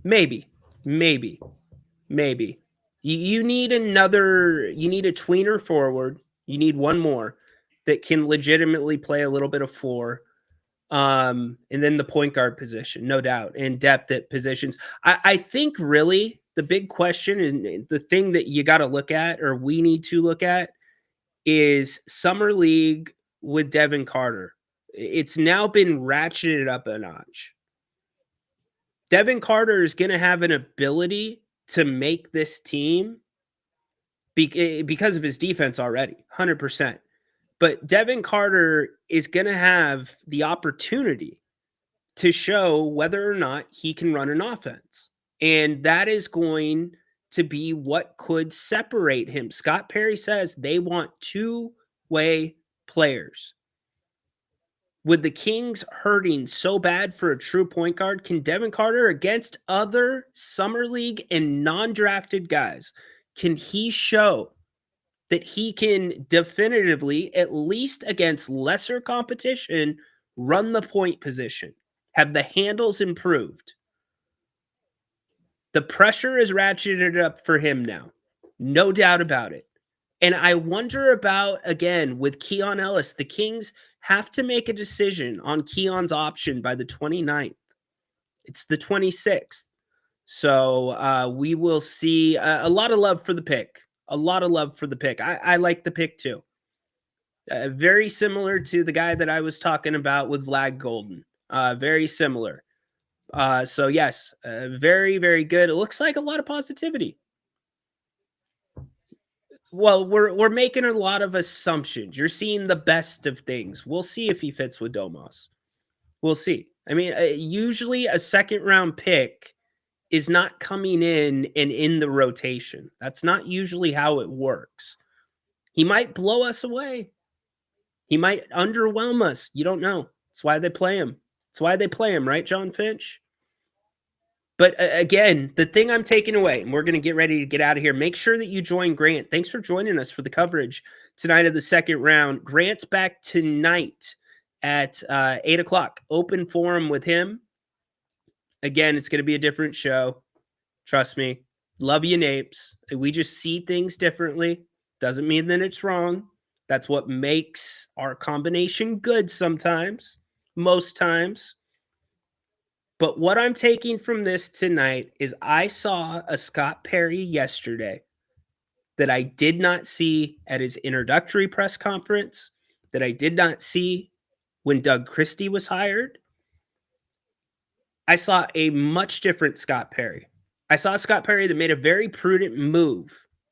Maybe. You need a tweener forward. You need one more that can legitimately play a little bit of floor. And then the point guard position, no doubt, and depth at positions. I think really the big question and the thing that you got to look at, or we need to look at, is Summer League with Devin Carter. It's now been ratcheted up a notch. Devin Carter is going to have an ability to make this team because of his defense already, 100%. But Devin Carter is going to have the opportunity to show whether or not he can run an offense. And that is going to be what could separate him. Scott Perry says they want 2-way players. With the Kings hurting so bad for a true point guard, can Devin Carter, against other Summer League and non-drafted guys, can he show that he can definitively, at least against lesser competition, run the point position, have the handles improved? The pressure is ratcheted up for him now. No doubt about it. And I wonder about, again, with Keon Ellis, the Kings have to make a decision on Keon's option by the 29th. It's the 26th. So we will see a lot of love for the pick. A lot of love for the pick. I like the pick too. Very similar to the guy that I was talking about with Vlad Golden. Very similar. So yes, very, very good. It looks like a lot of positivity. Well, we're making a lot of assumptions. You're seeing the best of things. We'll see if he fits with Domas. We'll see. I mean, usually a second round pick is not coming in and in the rotation. That's not usually how it works. He might blow us away. He might underwhelm us. You don't know. That's why they play him. That's why they play him, right, John Finch? But again, the thing I'm taking away, and we're going to get ready to get out of here, make sure that you join Grant. Thanks for joining us for the coverage tonight of the second round. Grant's back tonight at 8 o'clock. Open forum with him. Again, it's going to be a different show. Trust me. Love you, Napes. We just see things differently. Doesn't mean that it's wrong. That's what makes our combination good sometimes, most times. But what I'm taking from this tonight is I saw a Scott Perry yesterday that I did not see at his introductory press conference, that I did not see when Doug Christie was hired. I saw a much different Scott Perry. I saw Scott Perry that made a very prudent move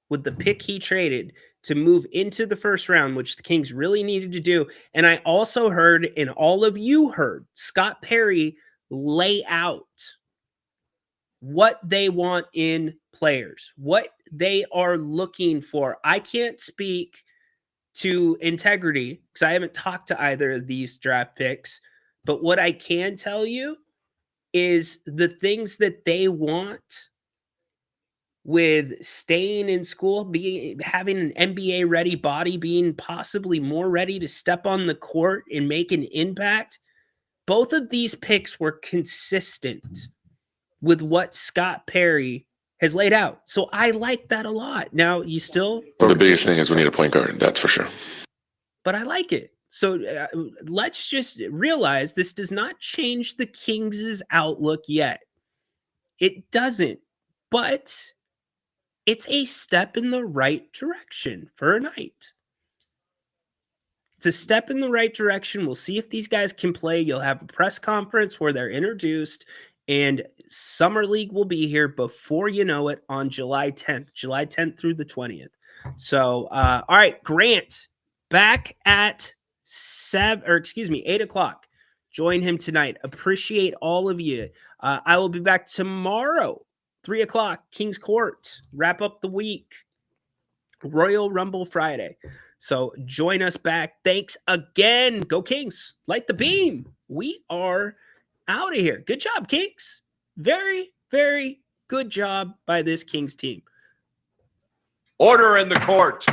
with the pick he traded to move into the first round, which the Kings really needed to do. And I also heard, and all of you heard, Scott Perry lay out what they want in players, what they are looking for. I can't speak to integrity because I haven't talked to either of these draft picks, but what I can tell you is the things that they want with staying in school, having an NBA ready body, being possibly more ready to step on the court and make an impact. Both of these picks were consistent with what Scott Perry has laid out. So I like that a lot. Now, you still... The biggest thing is we need a point guard, that's for sure. But I like it. So let's just realize this does not change the Kings' outlook yet. It doesn't. But it's a step in the right direction for a night. It's a step in the right direction. We'll see if these guys can play. You'll have a press conference where they're introduced, and Summer League will be here before you know it on July 10th through the 20th. So, all right, Grant, back at 8 o'clock. Join him tonight. Appreciate all of you. I will be back tomorrow, 3 o'clock, Kings Court. Wrap up the week. Royal Rumble Friday. So join us back. Thanks again. Go Kings. Light the beam. We are out of here. Good job, Kings. Very, very good job by this Kings team. Order in the court.